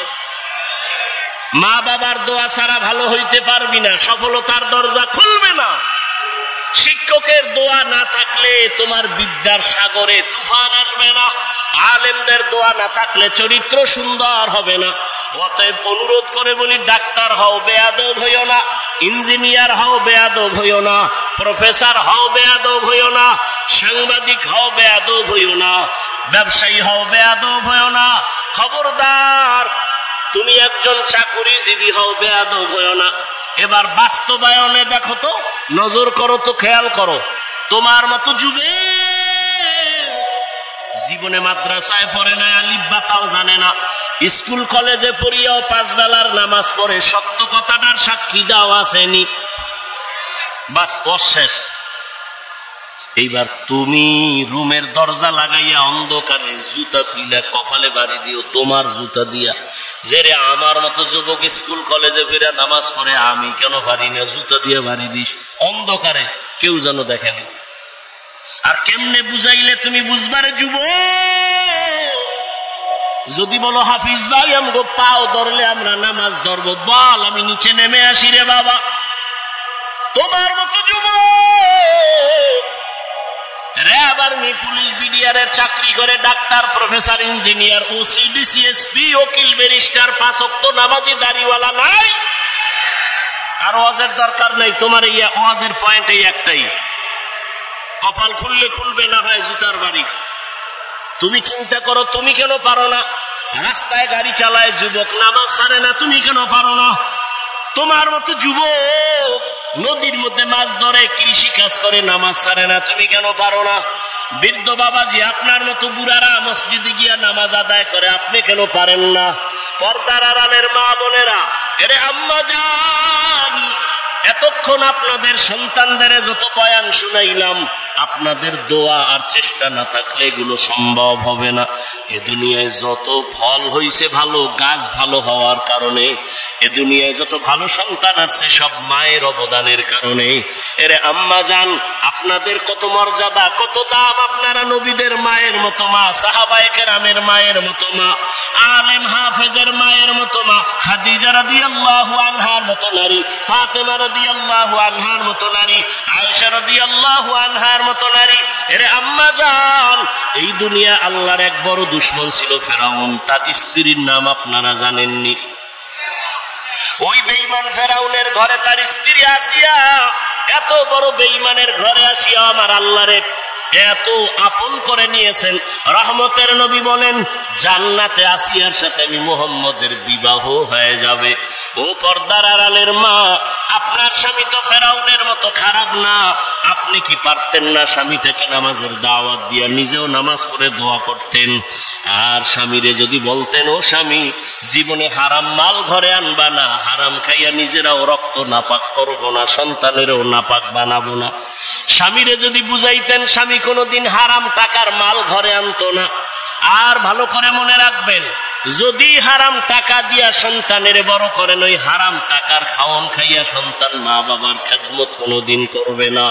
মা বাবার দোয়া ছাড়া ভালো হইতে পারবি না, সফলতার দরজা খুলবে না। শিক্ষকের দোয়া না থাকলে তোমার বিদ্যার সাগরে তুফান আসবে না। আলেমদের দোয়া না থাকলে চরিত্র সুন্দর হবে না। অতএব অনুরোধ করে বলি, ডাক্তার হও, বেয়াদব হইও না। ইঞ্জিনিয়ার হও, বেয়াদব হইও না। প্রফেসর হও, বেয়াদব হইও না। সাংবাদিক হও, বেয়াদব হইও না। ব্যবসায়ী হও, বেয়াদব হইও না। খবরদার, তুমি একজন চাকুরিজীবী হও, বেয়াদব হইও না। এবার বাস্তবায়নে দেখো তো, নজর করো তো, খেয়াল করো। তোমার মতো যুবে জীবনে মাদ্রাসায় পড়ে না, আলিফ বা তাও জানে না, স্কুল কলেজে পড়িয়াও 5 বেলার নামাজ পড়ে, সত্য কথাটার সাক্ষী দাও আসেনি, বাস অশেষ। এইবার তুমি রুমের দরজা লাগাইয়া অন্ধকারে জুতা খুইলা কপালে বাড়ি দিও, তোমার জুতা দিয়া, যে রে আমার মতো যুবক স্কুল কলেজে ফিরে নামাজ পড়ে, আমি কেন পারি না, জুতা দিয়ে বাড়ি দিস অন্ধকারে, কেউ যেন দেখেনি। আর কেমনে বুঝাইলে তুমি বুঝবারে যুবক? যদি বলো হাফিজ ভাই আমগো পাও ধরলে আমরা নামাজ ধরবো, বল আমি নিচে নেমে আসি রে বাবা। তোমার মতো যুবক র্যাব, আর্মি, পুলিশ, বিডিআরের চাকরি করে, doctor, professor, engineer, OC, DC SP, উকিল, ব্যারিস্টার, 5 ওয়াক্ত নামাজি, দাড়িওয়ালা নাই। আর ওয়াজের দরকার নাই, তোমার এই ওয়াজের পয়েন্ট এই একটাই, কপাল খুললে খুলবে, না হয় জুতার বাড়ি। তুমি চিন্তা করো, তুমি কেন পারো না? রাস্তায় গাড়ি চালায় যুবক, নামাজ ছাড়ে না, তুমি কেন পারো না? তোমার মতো যুবক নদীর মধ্যে মাছ ধরে, কৃষি কাজ করে, নামাজ ছাড়ে না, তুমি কেন পারো না? বৃদ্ধ বাবাজি, আপনার মতো বুড়ারা মসজিদে গিয়া নামাজ আদায় করে, আপনি কেন পারেন না? পর্দার আড়ালের মা বোনেরা, এরে আম্মা জান, এতক্ষণ আপনাদের সন্তানদের যত বয়ান শুনাইলাম, আপনাদের দোয়া আর চেষ্টা না থাকলে এগুলো সম্ভব হবে না। এ দুনিয়ায় যত ফল হইছে ভালো, গাছ ভালো হওয়ার কারণে, এ দুনিয়ায় যত ভালো সন্তান আসছে সব মায়ের অবদানের কারণে। এরে আম্মা জান, আপনাদের কত মর্যাদা, কত দাম। আপনারা নবীদের মায়ের মতো মা, সাহাবায়ে কেরামের মায়ের মতো মা, আলেম হাফেজের মায়ের মতো মা, খাদিজা রাদিয়াল্লাহু আনহার মতো নারী, ফাতেমা রাদিয়াল্লাহু আনহার মতো নারী, আয়েশা রাদিয়াল্লাহু আনহার মতো নারী। এরে আম্মা জান, এই দুনিয়া আল্লাহর এক বড় দুশমন ছিল ফেরাউন, তার স্ত্রীর নাম আপনারা জানেননি। ওই বেঈমান ফেরাউনের ঘরে তার স্ত্রী আসিয়া, এত বড় বেঈমানের ঘরে আসিয়া আমার আল্লাহরে এত আপন করে নিয়েছেন। রহমতের নবী বলেন, জান্নাতে আসিয়ার সাথে আমি মুহাম্মদের বিবাহ হয়ে যাবে। ও পর্দার আড়ালের মা, আপনার স্বামী তো ফেরাউনের মতো খারাপ না। আপনি কি পারতেন না স্বামীটাকে নামাজের দাওয়াত দিয়া নিজেও নামাজ পড়ে দোয়া করতেন? আর স্বামীরে যদি বলতেন, ও স্বামী, জীবনে হারাম মাল ঘরে আনবা না, হারাম খাইয়া নিজেরাও রক্ত নাপাক করবো না, সন্তানেরও নাপাক বানাবো না। স্বামীরে যদি বুঝাইতেন, স্বামী কোনোদিন হারাম টাকার মাল ঘরে আনতো না। আর ভালো করে মনে রাখবেন, যদি হারাম টাকা দিয়া সন্তানের বড় করেন, ওই হারাম টাকার খাওয়ান খাইয়া সন্তান মা বাবার খেদমত কোনোদিন করবে না।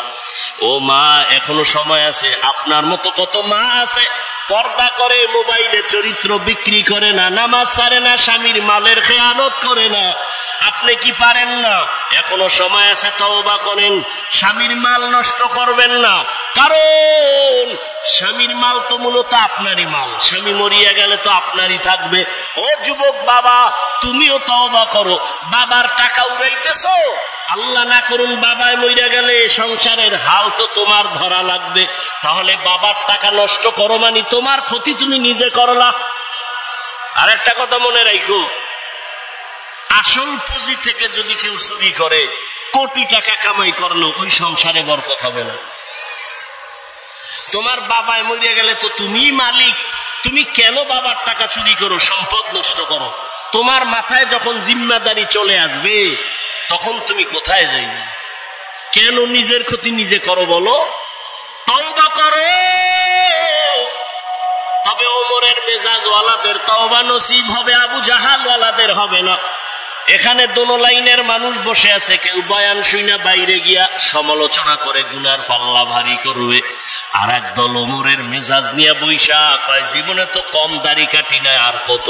ও মা, এখনো সময় আছে। আপনার মতো কত মা আছে পর্দা করে, মোবাইলে চরিত্র বিক্রি করে না, নামাজ ছাড়ে না, স্বামীর মালের খেয়ানত করে না। আপনি কি পারেন না? এখনো সময় আছে, তওবা করেন। স্বামীর মাল নষ্ট করবেন না, কারণ স্বামীর মাল তো মূলত আপনারই মাল। স্বামী মরিয়া গেলে তো আপনারই থাকবে। ও যুবক বাবা, তুমিও তওবা করো। বাবার টাকা উড়াইতেছো, আল্লাহ না করুন বাবায় মরিয়া গেলে সংসারের হাল তো তোমার ধরা লাগবে। তাহলে বাবার টাকা নষ্ট করো মানে তোমার ক্ষতি তুমি নিজে করলা। আর একটা কথা মনে রাখো, আসল পুঁজি থেকে যদি কেউ চুরি করে, কোটি টাকা কামাই করলো, ওই সংসারে বরকত হবে না। তোমার বাবায় মরিয়া গেলে তো তুমিই মালিক, তুমি কেন বাবার টাকা চুরি করো, সম্পদ নষ্ট করো? তোমার মাথায় যখন জিম্মাদারি চলে আসবে, তখন তুমি কোথায় যাইবে? কেন নিজের ক্ষতি নিজে করো বলো? তওবা করো। তবে ওমরের মেজাজ ওয়ালাদের তওবা নসিব হবে, আবু জাহাল ওয়ালাদের হবে না। এখানে দোনো লাইনের মানুষ বসে আছে, কেউ বয়ান শুইনা বাইরে গিয়া সমালোচনা করে গুনার পাল্লা ভারী করবে, আর একদল ওমরের মেজাজ নিয়ে বৈশা কয় জীবনে তো কম দাড়ি কাটি নাই, আর কত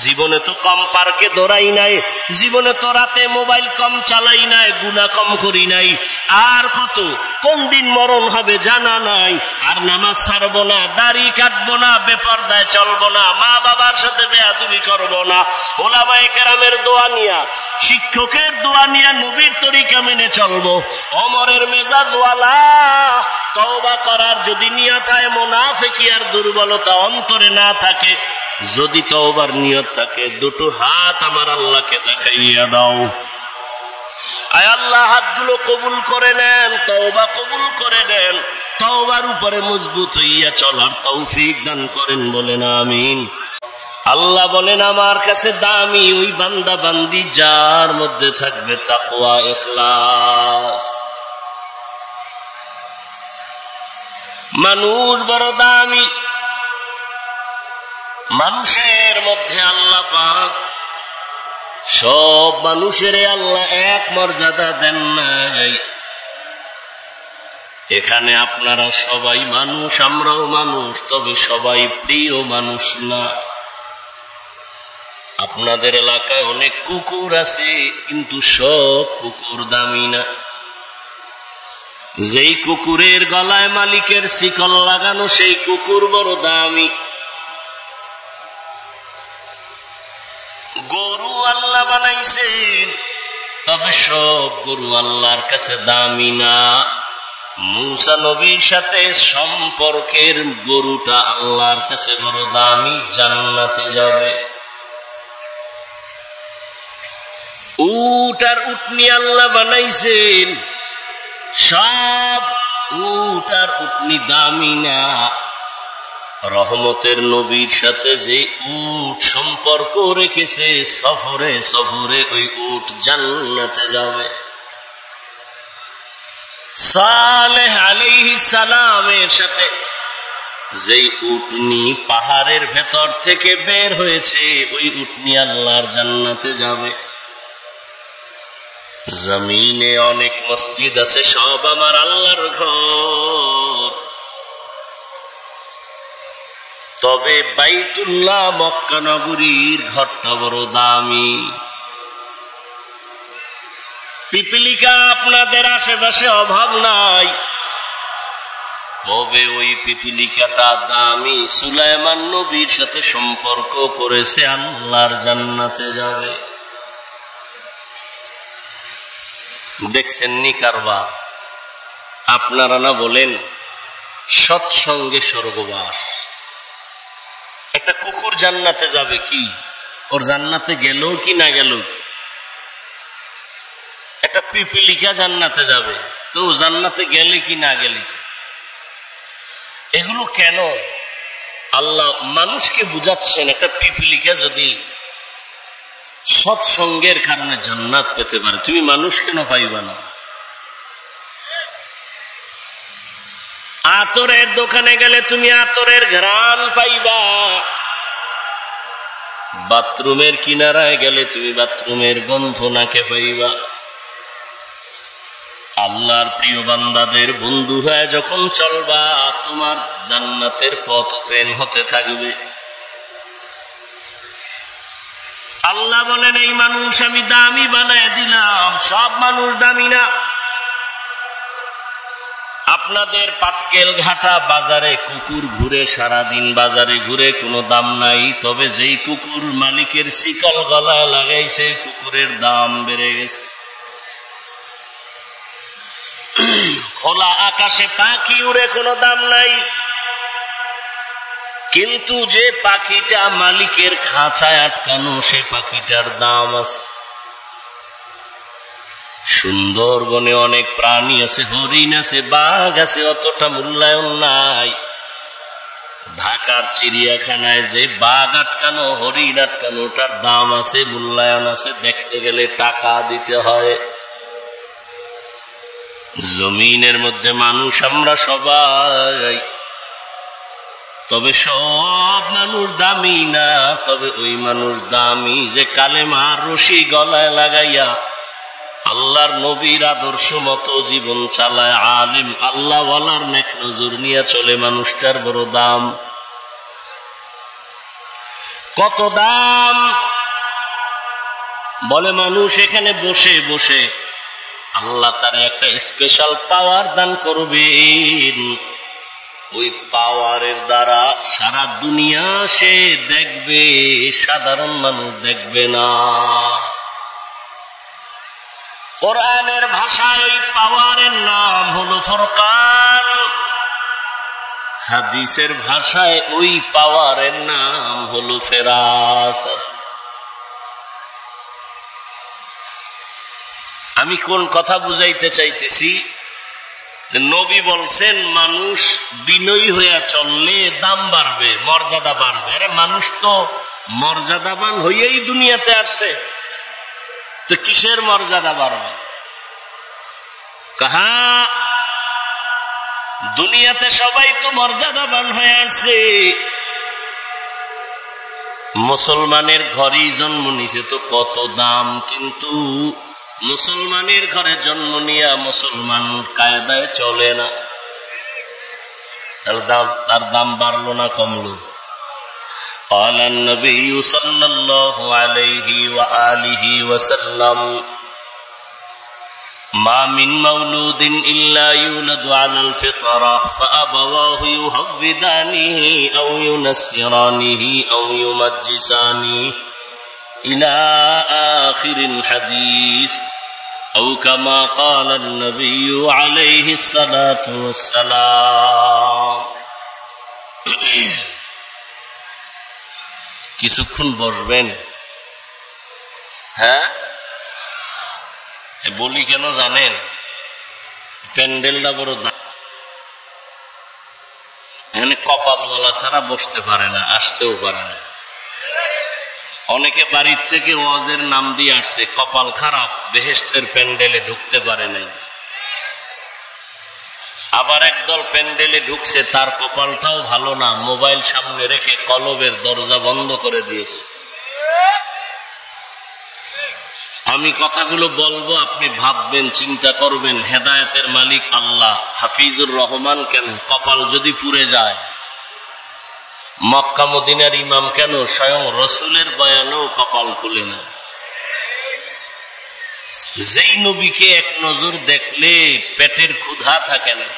জীবনে তো কম পার্কে দৌড়াই নাই, জীবনে তো রাতে মোবাইল কম চালাই নাই, গুনাহ কম করি নাই, আর কত কোন দিন মরণ হবে জানা নাই, আর নামাজ ছাড়বো না, দাড়ি কাটবো না, বেপরদায় চলবো না, মা বাবার সাথে বেয়াদবি করবো না, ওলামায়ে কেরামের দোয়া নিয়া, শিক্ষকের দোয়া নিয়া নবীর তরিকা মেনে চলবো। ওমরের মেজাজ ওয়ালা তওবা করার যদি নিয়ত হয়, মুনাফিকি আর দুর্বলতা অন্তরে না থাকে, যদি তওবার নিয়ত থাকে, দুটো হাত আমার আল্লাহকে দেখাইয়া দাও। আয় আল্লাহ, হাতগুলো কবুল করে নেন, তওবা কবুল করে নেন, তওবার উপরে মজবুত হইয়া চলার তৌফিক দান করেন, বলেন আমিন। আল্লাহ বলেন, আমার কাছে দামি ওই বান্দা বান্দি যার মধ্যে থাকবে তাকওয়া, ইখলাস। মানুষ বড় দামি, মানুষের মধ্যে আল্লাহ পাক সব মানুষের আল্লাহ এক মর্যাদা দেন নাই। এখানে আপনারা সবাই মানুষ, আমরাও মানুষ, তবে সবাই প্রিয় মানুষ না। আপনাদের এলাকায় অনেক কুকুর আছে, কিন্তু সব কুকুর দামি না। যেই কুকুরের গলায় মালিকের শিকল লাগানো, সেই কুকুর বড় দামি। গরু আল্লাহ বানাইছেন, তবে সব গরু আল্লাহর কাছে দামি না। মূসা নবীর সাথে সম্পর্কের গরুটা আল্লাহর কাছে বড় দামি, জান্নাতে যাবে। উট আর উটনি আল্লাহ বানাইছেন, সব উট আর উটনি দামি না। রহমতের নবীর সাথে যে উট সম্পর্ক রেখেছে, সফরে সফরে ওই উট জান্নাতে যাবে। সালেহ আলাইহিস সালামের সাথে যেই উটনি পাহাড়ের ভেতর থেকে বের হয়েছে, ওই উটনি আল্লাহর জান্নাতে যাবে। জমিনে অনেক মসজিদ আছে, সব আমার আল্লাহর ঘর, তবে বাইতুল্লাহ মক্কা নগরীর ঘরটা বড় দামি। পিপিলিকা আপনাদের আশেপাশে অভাব নাই, তবে ওই পিপিলিকাটা দামি। সুলাইমান নবীর সাথে সম্পর্ক করেছে, আল্লাহর জান্নাতে যাবে। দেখছেন নি কারবার? আপনারা না বলেন সৎসঙ্গে স্বর্গবাস। একটা কুকুর জান্নাতে যাবে কি? ওর জান্নাতে গেল কি না গেল? একটা পিপিলিকা জান্নাতে যাবে, তো জান্নাতে গেলে কি না গেলে কি? এগুলো কেন আল্লাহ মানুষকে বুঝাচ্ছেন? একটা পিপিলিকা যদি সৎসঙ্গের কারণে জান্নাত পেতে পারে, তুমি মানুষ কেন পাইবা না? আতরের দোকানে গেলে তুমি আতরের ঘ্রাণ পাইবা, বাথরুমের কিনারায় গেলে তুমি বাথরুমের গন্ধ নাকে পাইবা। আল্লাহর প্রিয় বান্দাদের বন্ধু হয়ে যখন চলবা, তোমার জান্নাতের পথ ওপেন হতে থাকবে। আল্লাহ বলেন, এই মানুষ আমি দামি বানায় দিলাম। সব মানুষ দামি না। আপনাদের পাটকেল ঘাটা বাজারে কুকুর ঘুরে, সারাদিন বাজারে ঘুরে, কোনো দাম নাই। তবে যেই কুকুর মালিকের শিকল গলায় লাগাইছে, কুকুরের দাম বেড়ে গেছে। খোলা আকাশে পাখি উড়ে, কোনো দাম নাই। কিন্তু যে পাখিটা মালিকের খাঁচায় আটকানো, সে পাখিটার দাম আছে। সুন্দরবনে অনেক প্রাণী আছে, হরিণ আছে, বাঘ আছে, অতটা মূল্যায়ন নাই। ঢাকার চিড়িয়াখানায় যে বাঘ আটকানো, হরিণ আটকানো, ওটার দাম আছে, মূল্যায়ন আছে। দেখতে গেলে টাকা দিতে হয়। জমিনের মধ্যে মানুষ আমরা সবাই, তবে সব মানুষ দামি না। তবে ওই মানুষ দামি যে কালেমার রশি গলায় লাগাইয়া আল্লাহর নবীর আদর্শ মতো জীবন চালায়, আলেম আল্লাহ ওয়ালার নেক নজর নিয়ে চলে, মানুষটার বড় দাম। কত দাম? বলে মানুষ এখানে বসে বসে আল্লাহ তার একটা স্পেশাল পাওয়ার দান করবেন। ওই পাওয়ারের দ্বারা সারা দুনিয়া সে দেখবে, সাধারণ মানুষ দেখবে না। কোরআনের ভাষায় ওই পাওয়ারের নাম হলো ফুরকান। হাদিসের ভাষায় ওই পাওয়ারের নাম হলো ফেরাসত। আমি কোন কথা বুঝাইতে চাইতেছি? নবী বলছেন মানুষ বিনয়ী হইয়া চললে দাম বাড়বে, মর্যাদা বাড়বে। আরে মানুষ তো মর্যাদাবান হইয়াই দুনিয়াতে আসছে, তো কিসের মর্যাদা বাড়বে? কাহা দুনিয়াতে সবাই তো মর্যাদাবান হয়ে আসছে। মুসলমানের ঘরেই জন্ম নিছে, তো কত দাম। কিন্তু মুসলমানের ঘরে জন্ম নিয়া মুসলমান কায়দায় চলে না, তার দাম বাড়লো না কমলো? قال النبي صلى الله عليه وآله وسلم ما من مولود إلا يولد على الفطرة فأبواه يهودانه أو ينصرانه أو يمجسانه إلى آخر الحديث أو كما قال النبي عليه الصلاة والسلام. কিছুক্ষণ বসবেন? হ্যাঁ, বলি কেন জানেন? প্যান্ডেলটা বড় দাম। এখানে কপালওয়ালা ছাড়া বসতে পারে না, আসতেও পারে না। অনেকে বাড়ির থেকে ওয়াজের নাম দিয়ে আসছে, কপাল খারাপ, বেহেশতের প্যান্ডেলে ঢুকতে পারে নাই। আবার একদল প্যান্ডেলে ঢুকছে, তার কপালটাও ভালো না, মোবাইল সামনে রেখে কলবের দরজা বন্ধ করে দিয়েছে। আমি কথাগুলো বলবো, আপনি ভাববেন, চিন্তা করবেন, হেদায়েতের মালিক আল্লাহ, হাফিজুর রহমান কেন? কপাল যদি পুড়ে যায়, মক্কা মদিনার ইমাম কেন? স্বয়ং রসুলের বয়ানেও কপাল খুলে না। যেই নবীকে এক নজর দেখলে পেটের ক্ষুধা থাকে না,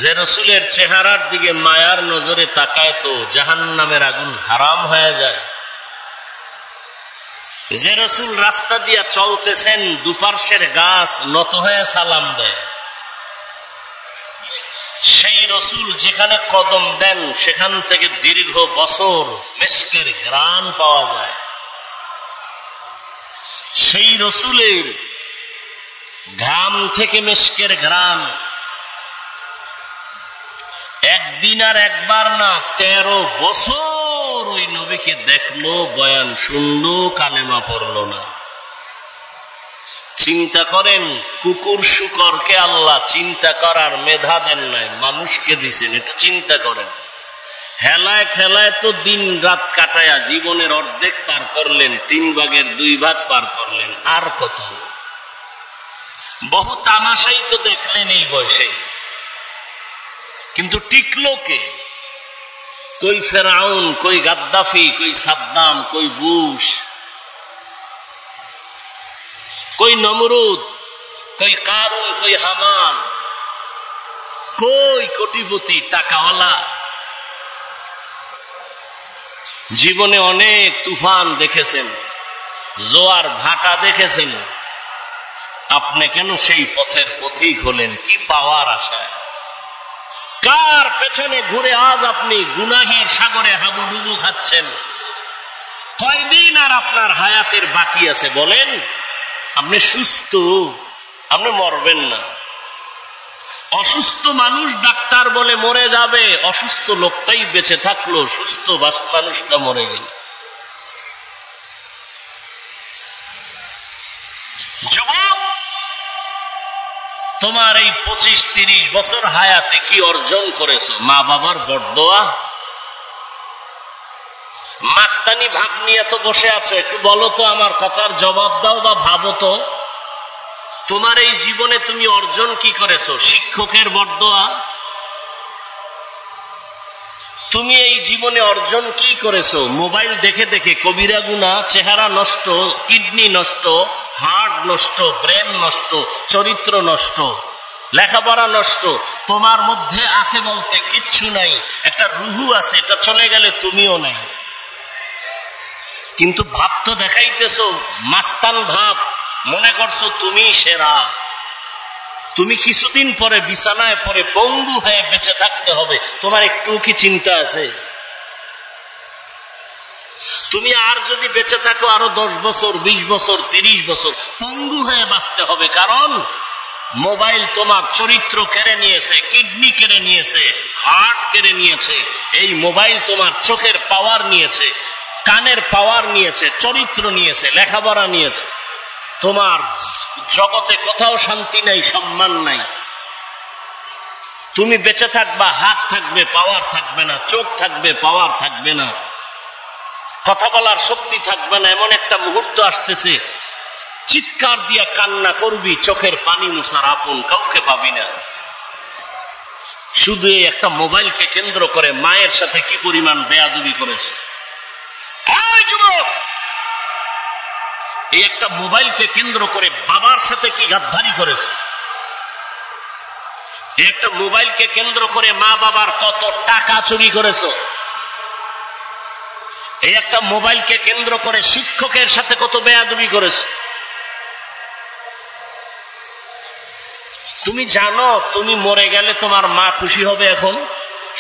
যে রসুলের চেহারার দিকে মায়ার নজরে তাকায় তো জাহান্নামের আগুন হারাম হয়ে যায়। যে রসুল রাস্তা দিয়া চলতেছেন, দুপার্শ্বের গাছ নত হয়ে সালাম দেয়। সেই রসুল যেখানে কদম দেন, সেখান থেকে দীর্ঘ বছর মেশকের ঘ্রাণ পাওয়া যায়। সেই রসুলের ঘাম থেকে মেশকের ঘ্রাণ একদিন আর একবার না, 13 বছর ওই নবীকে দেখলো, বয়ান শুনলো, কালেমা পড়লো না। চিন্তা করেন, কুকুর শুকরকে আল্লাহ চিন্তা করার মেধা দেন নাই, মানুষকে দিছেন। একটু চিন্তা করেন, হেলায় খেলায় তো দিন রাত কাটায়া জীবনের অর্ধেক পার করলেন, 3 ভাগের 2 ভাগ পার করলেন, আর কত? বহু তামাশাই তো দেখলেন এই বয়সে, কিন্তু টিকলো কে? কই ফেরাউন, কই গাদ্দাফি, কই সাদ্দাম, কই বুশ, কই নমরুদ, কই কারুন, কই হামান, কই কোটিপতি টাকাওয়ালা? জীবনে অনেক তুফান দেখেছেন, জোয়ার ভাটা দেখেছেন, আপনি কেন সেই পথের পথিক হলেন? কি পাওয়ার আশায়? কার পেছনে ঘুরে আজ আপনি গুনাহের সাগরে হাবুডুবু খাচ্ছেন? কয়দিন আর আপনার হায়াতের বাকি আছে বলেন? আপনি সুস্থ, আপনি মরবেন না। অসুস্থ মানুষ ডাক্তার বলে মরে যাবে, অসুস্থ লোকটাই বেঁচে থাকলো, সুস্থ মানুষটা মরে গেল। যুবক, তোমার এই 25-30 বছর হায়াতে কি অর্জন করেছো? মা বাবার বরদোয়া? মাস্তানি ভাব নিয়ে তো বসে আছো, একটু বলো তো, আমার কথার জবাব দাও বা ভাবো তো, তোমার এই জীবনে তুমি অর্জন কি করেছো? শিক্ষকের বরদোয়া? তুমি এই জীবনে অর্জন কি করেছো? মোবাইল দেখে দেখে কবিরা গুনাহ, চেহারা নষ্ট, কিডনি নষ্ট, হার্ট নষ্ট, ব্রেন নষ্ট, চরিত্র নষ্ট, লেখাপড়া নষ্ট। তোমার মধ্যে আছে বলতে কিচ্ছু নাই, একটা রুহু আছে, এটা চলে গেলে তুমিও নাই। কিন্তু ভাব তো দেখাইতেছো মাস্তান ভাব, মনে করছো তুমি সেরা। তুমি কিছুদিন পরে বিছানায় পরে পঙ্গু হয়ে বেঁচে থাকতে হবে, তোমার একটু কি চিন্তা আছে? তুমি আর যদি বেঁচে থাকো আরো 10 বছর, 20 বছর, 30 বছর, পঙ্গু হয়ে বাঁচতে হবে। কারণ মোবাইল তোমার চরিত্র কেড়ে নিয়েছে, কিডনি কেড়ে নিয়েছে, হার্ট কেড়ে নিয়েছে। এই মোবাইল তোমার চোখের পাওয়ার নিয়েছে, কানের পাওয়ার নিয়েছে, চরিত্র নিয়েছে, লেখাপড়া নিয়েছে। তোমার জগতে কোথাও শান্তি নাই, সম্মান নাই। তুমি বেঁচে থাকবা, হাত থাকবে, পাওয়ার থাকবে না, চোখ থাকবে, পাওয়ার থাকবে না, কথা বলার শক্তি থাকবে না। এমন একটা মুহূর্ত আসতেছে, চিৎকার দিয়া কান্না করবি, চোখের পানি মুছার আপন কাউকে পাবি না। শুধু এই একটা মোবাইলকে কেন্দ্র করে মায়ের সাথে কি পরিমাণ বেয়াদবি করেছে। যুবক, এই একটা মোবাইলকে কেন্দ্র করে বাবার সাথে কি গাদ্দারি করেছে। এই একটা মোবাইলকে কেন্দ্র করে মা বাবার কত টাকা চুরি করেছো। এই একটা মোবাইলকে কেন্দ্র করে শিক্ষকের সাথে কত বেয়াদবি করেছো। তুমি জানো তুমি মরে গেলে তোমার মা খুশি হবে এখন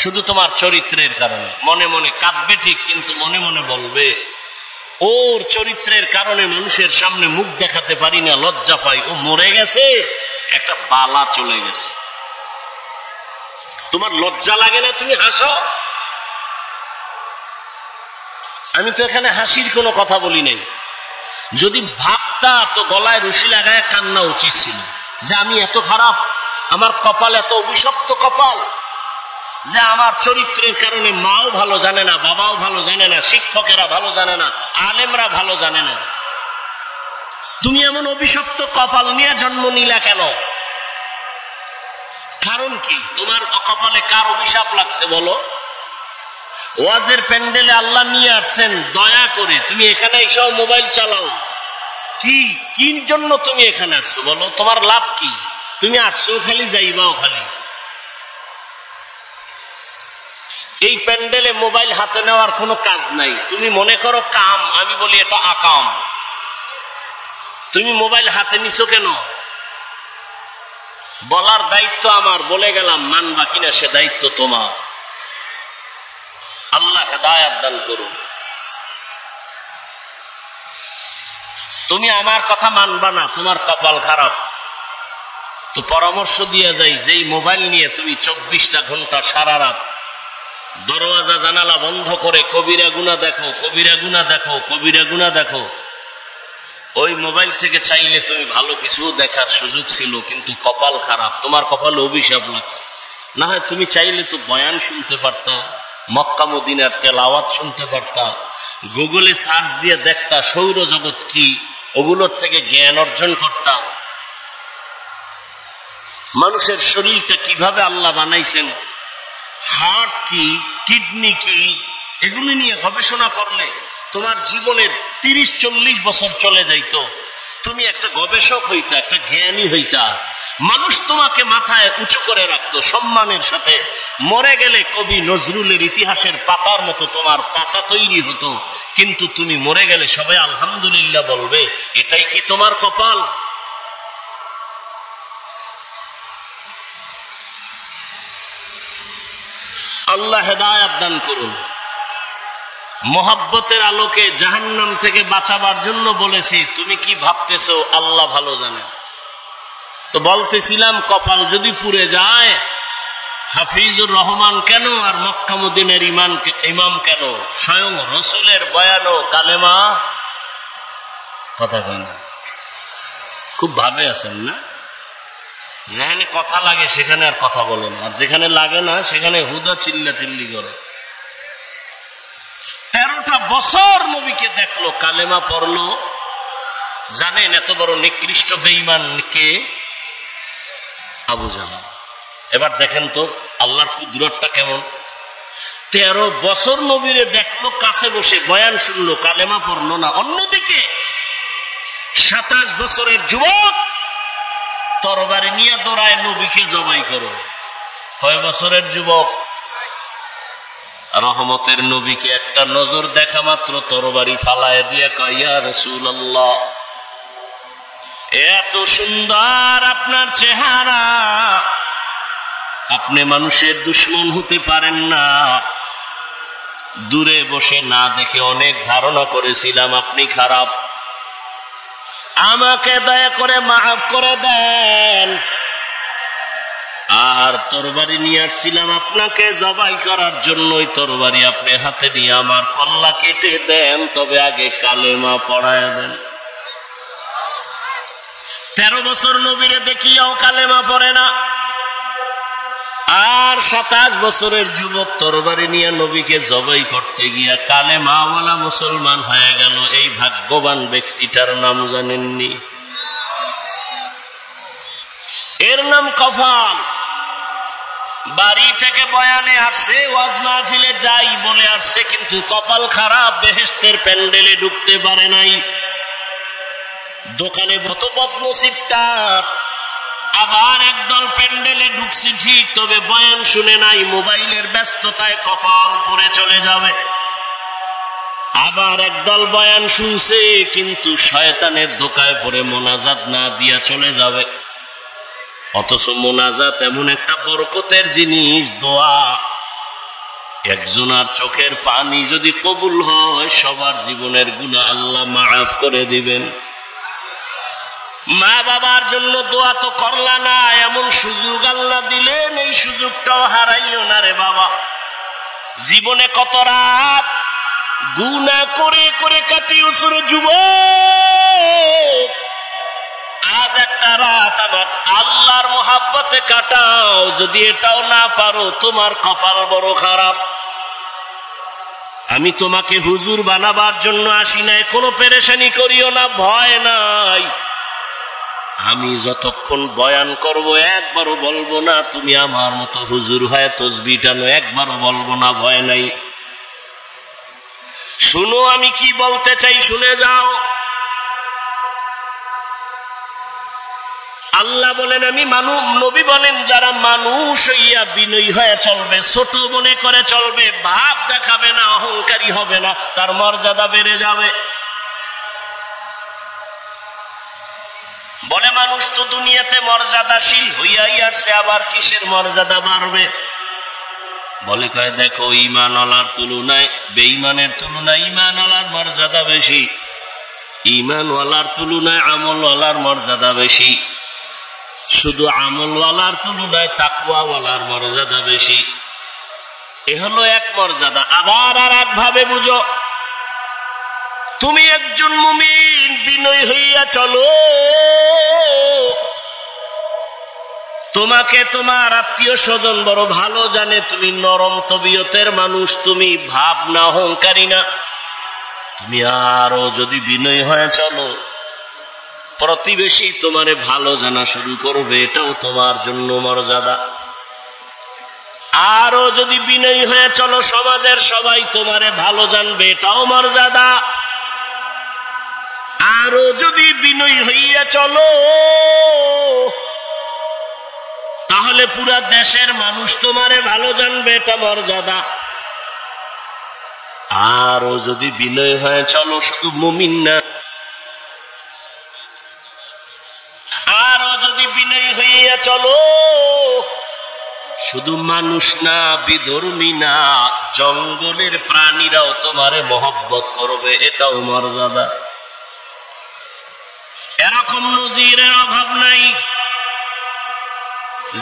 শুধু তোমার চরিত্রের কারণে। মনে মনে কাঁদবে ঠিক, কিন্তু মনে মনে বলবে ওর চরিত্রের কারণে মানুষের সামনে মুখ দেখাতে পারি না, লজ্জা পাই, ও মরে গেছে, একটা বালা চলে গেছে। তোমার লজ্জা লাগে না? তুমি হাসো। আমি তো এখানে হাসির কোনো কথা বলি নাই। যদি ভাবতা তো গলায় রশি লাগায় কান্না উচিত ছিল যে আমি এত খারাপ, আমার কপাল এত অভিশপ্ত কপাল যে আমার চরিত্রের কারণে মাও ভালো জানে না, বাবাও ভালো জানে না, শিক্ষকেরা ভালো জানে না, আলেমরা ভালো জানে না। তুমি এমন অভিশপ্ত কপাল নিয়ে জন্ম নিলা কেন? কারণ কি? তোমার কপালে কার অভিশাপ লাগছে বলো? ওয়াজের প্যান্ডেলে আল্লাহ নিয়ে আসছেন দয়া করে, তুমি এখানে এসেও মোবাইল চালাও। কি জন্য তুমি এখানে আসছো বলো? তোমার লাভ কি? তুমি আসছো খালি, যাইবাও খালি। এই প্যান্ডেলে মোবাইল হাতে নেওয়ার কোনো কাজ নাই। তুমি মনে করো কাম, আমি বলি এটা আকাম। তুমি মোবাইল হাতে নিছো কেন? বলার দায়িত্ব আমার, বলে গেলাম, মানবা কিনা সে দায়িত্ব তোমার। আল্লাহ হেদায়েত দান করুন। তুমি আমার কথা মানবা না, তোমার কপাল খারাপ। তো পরামর্শ দিয়ে যাই, যেই মোবাইল নিয়ে তুমি 24টা ঘন্টা সারা রাত দরওয়াজা জানালা বন্ধ করে কবিরা গুনাহ দেখো, কবিরা গুনাহ দেখো, কবিরা গুনাহ দেখো, ওই মোবাইল থেকে চাইলে তুমি ভালো কিছু দেখার সুযোগ ছিল, কিন্তু কপাল খারাপ, তোমার কপালে অভিশাপ লাগছে। না হয় তুমি চাইলে তো বয়ান শুনতে পারতো, মক্কা মদিনার তেলাওয়াত শুনতে পারতা, গুগলে সার্চ দিয়ে দেখতা সৌরজগৎ কি, ওগুলোর থেকে জ্ঞান অর্জন করতা। মানুষের শরীরটা কিভাবে আল্লাহ বানাইছেন, হার্ট কি, কিডনি কি, এগুলি নিয়ে গবেষণা করলে তোমার জীবনের 30-40 বছর চলে যাইতো। তুমি একটা গবেষক হইতা, একটা জ্ঞানী হইতা। মানুষ তোমাকে মাথায় উঁচু করে রাখতো সম্মানের সাথে। মরে গেলে কবি নজরুলের ইতিহাসের পাতার মতো তোমার পাতা তৈরি হতো, কিন্তু তুমি মরে গেলে সবাই আলহামদুলিল্লাহ বলবে। এটাই কি তোমার কপাল? আল্লাহ হেদায়েত দান করুন। মোহাব্বতের আলোকে জাহান্নাম থেকে বাঁচাবার জন্য বলেছি, তুমি কি ভাবতেছো আল্লাহ ভালো জানেন। তো বলতেছিলাম, কপাল যদি পুড়ে যায়, হাফিজুর রহমান কেন আর মক্কা মদিনার ইমাম কেন, স্বয়ং রসুলের বয়ান ও কালেমা কথা কয় না। খুব ভাবে আছেন না? যেখানে কথা লাগে সেখানে আর কথা বলে না, আর যেখানে লাগে না সেখানে হুদা চিল্লা চিল্লি করে। 13টা বছর নবীকে দেখলো, কালেমা পড়লো। জানেন এত বড় নিকৃষ্ট বেঈমান কে? আবু জাহল। এবার দেখেন তো আল্লাহর কুদরতটা কেমন। 13 বছর নবীরে দেখলো, কাছে বসে বয়ান শুনলো, কালেমা পড়লো না। অন্যদিকে 27 বছরের যুবক তরবারি নিয়ে দৌড়ায় নবীকে জবাই করো। কয় বছরের যুবক? রহমতের নবীকে একটা নজর দেখা মাত্র তরবারি ফালায় দিয়ে কয়, ইয়া রাসূলুল্লাহ, এত সুন্দর আপনার চেহারা, আপনি মানুষের দুশমন হতে পারেন না। দূরে বসে না দেখে অনেক ধারণা করেছিলাম আপনি খারাপ, আমাকে দয়া করে মাফ করে দেন। আর তরবারি নিয়ে আসছিলাম আপনাকে জবাই করার জন্যই, তরবারি আপনি হাতে নিয়ে আমার কল্লা কেটে দেন, তবে আগে কালেমা পড়ায় দেন। 13 বছর নবীরে দেখিয়াও কালেমা পড়ে না, আর 27 বছরের যুবক তরবারি নিয়ে নবীকে জবাই করতে গিয়া কালেমাওয়ালা মুসলমান হয়ে গেল। এই ভাগ্যবান ব্যক্তিটার নাম জানেননি? এর নাম কফাল। বাড়ি থেকে বয়ানে আসছে, ওয়াজ মাহফিলে যাই বলে আসছে, কিন্তু কপাল খারাপ, বেহেশতের প্যান্ডেলে ঢুকতে পারে নাই। দোকানে কত বদনসিব তার। আবার একদল প্যান্ডেলে ঢুকছি ঠিক, তবে বয়ান শুনে নাই, মোবাইলের ব্যস্ততায় কপাল পড়ে চলে যাবে। আবার একদল বয়ান শুনছে, কিন্তু শয়তানের ধোকায় পড়ে মোনাজাত না দিয়া চলে যাবে। অথচ মোনাজাত এমন একটা বরকতের জিনিস, দোয়া। একজনের চোখের পানি যদি কবুল হয়, সবার জীবনের গুনাহ আল্লাহ মাফ করে দিবেন। মা বাবার জন্য দোয়া তো করলা না, এমন সুযোগ আল্লাহ দিলেন, এই সুযোগটাও হারাইও না রে বাবা। জীবনে কত রাত গুনাহ করে করে কাটিয়েছো রে যুবক, আজ একটা রাত আমার আল্লাহর মোহাব্বতে কাটাও। যদি এটাও না পারো, তোমার কপাল বড় খারাপ। আমি তোমাকে হুজুর বানাবার জন্য আসি নাই, কোনো পেরেশানি করিও না, ভয় নাই। আমি যতক্ষণ বয়ান করব একবারও বলবো না তুমি আমার মতো হুজুর হয়ে তসবিহ টানো, একবারও বলবো না, ভয় নাই। শুনো আমি কি বলতে চাই, শুনে যাও। আল্লাহ বলেন আমি মানুষ, নবী বলেন যারা মানুষ হইয়া বিনয়ী হয়ে চলবে, ছোট মনে করে চলবে, ভাব দেখাবে না, অহংকারী হবে না, তার মর্যাদা বেড়ে যাবে। বলে মানুষ তো দুনিয়াতে মর্যাদাশীল হইয়াই আসছে, আবার কিসের মর্যাদা বাড়বে? বলে কয় দেখো, ঈমানওয়ালার তুলনায় বেঈমানের তুলনায় ঈমানওয়ালার মর্যাদা বেশি, ঈমানওয়ালার তুলনায় আমলওয়ালার মর্যাদা বেশি, শুধু আমলওয়ালার তুলনায় তাকওয়াওয়ালার মর্যাদা বেশি। এ হলো এক মর্যাদা। আবার আর এক ভাবে বুঝো, তুমি একজন মুমিন বিনয়ী হইয়া চলো, তোমাকে তোমার আত্মীয় স্বজন বড় ভালো জানে, তুমি নরম তবিয়তের মানুষ, তুমি ভাবনা অহংকারী না। তুমি আরো যদি বিনয়ী হয়ে চলো, প্রতিবেশী তোমারে ভালো জানা শুরু করবে, এটাও তোমার জন্য মর্যাদা। আরো যদি বিনয়ী হয়ে চলো, সমাজের সবাই তোমারে ভালো জানবে, এটাও মর্যাদা। আরো যদি বিনয়ী হইয়া চলো, তাহলে পুরা দেশের মানুষ তোমারে ভালো জানবে, এটা মর্যাদা। আরো যদি বিনয় হয়ে চলো, শুধু মুমিন না, আরো যদি বিনয় হইয়া চলো, শুধু মানুষ না, বিধর্মী না, জঙ্গলের প্রাণীরাও তোমারে মহব্বত করবে, এটাও মর্যাদা। এরকম নজিরের অভাব নাই।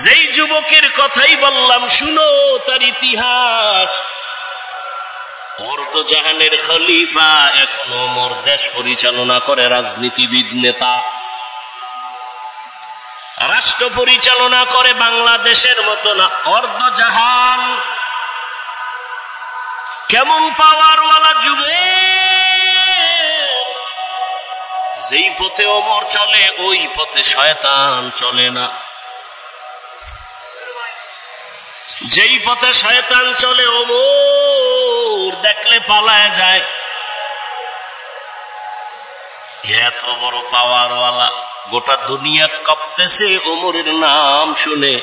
যেই যুবকের কথাই বললাম, শুনো তার ইতিহাস। অর্ধজাহানের খলিফা, এখন ওমর দেশ পরিচালনা করে, রাজনীতিবিদ নেতা, রাষ্ট্র পরিচালনা করে, বাংলাদেশের মতো না, অর্ধজাহান। কেমন পাওয়ারওয়ালা যুবক! যেই পথে ওমর চলে, ওই পথে শয়তান চলে না। যেই পথে শয়তান চলে, ওমর দেখলে পালায় যায়। এত বড় পাওয়ারওয়ালা, গোটা দুনিয়া কাঁপতেছে ওমরের নাম শুনে।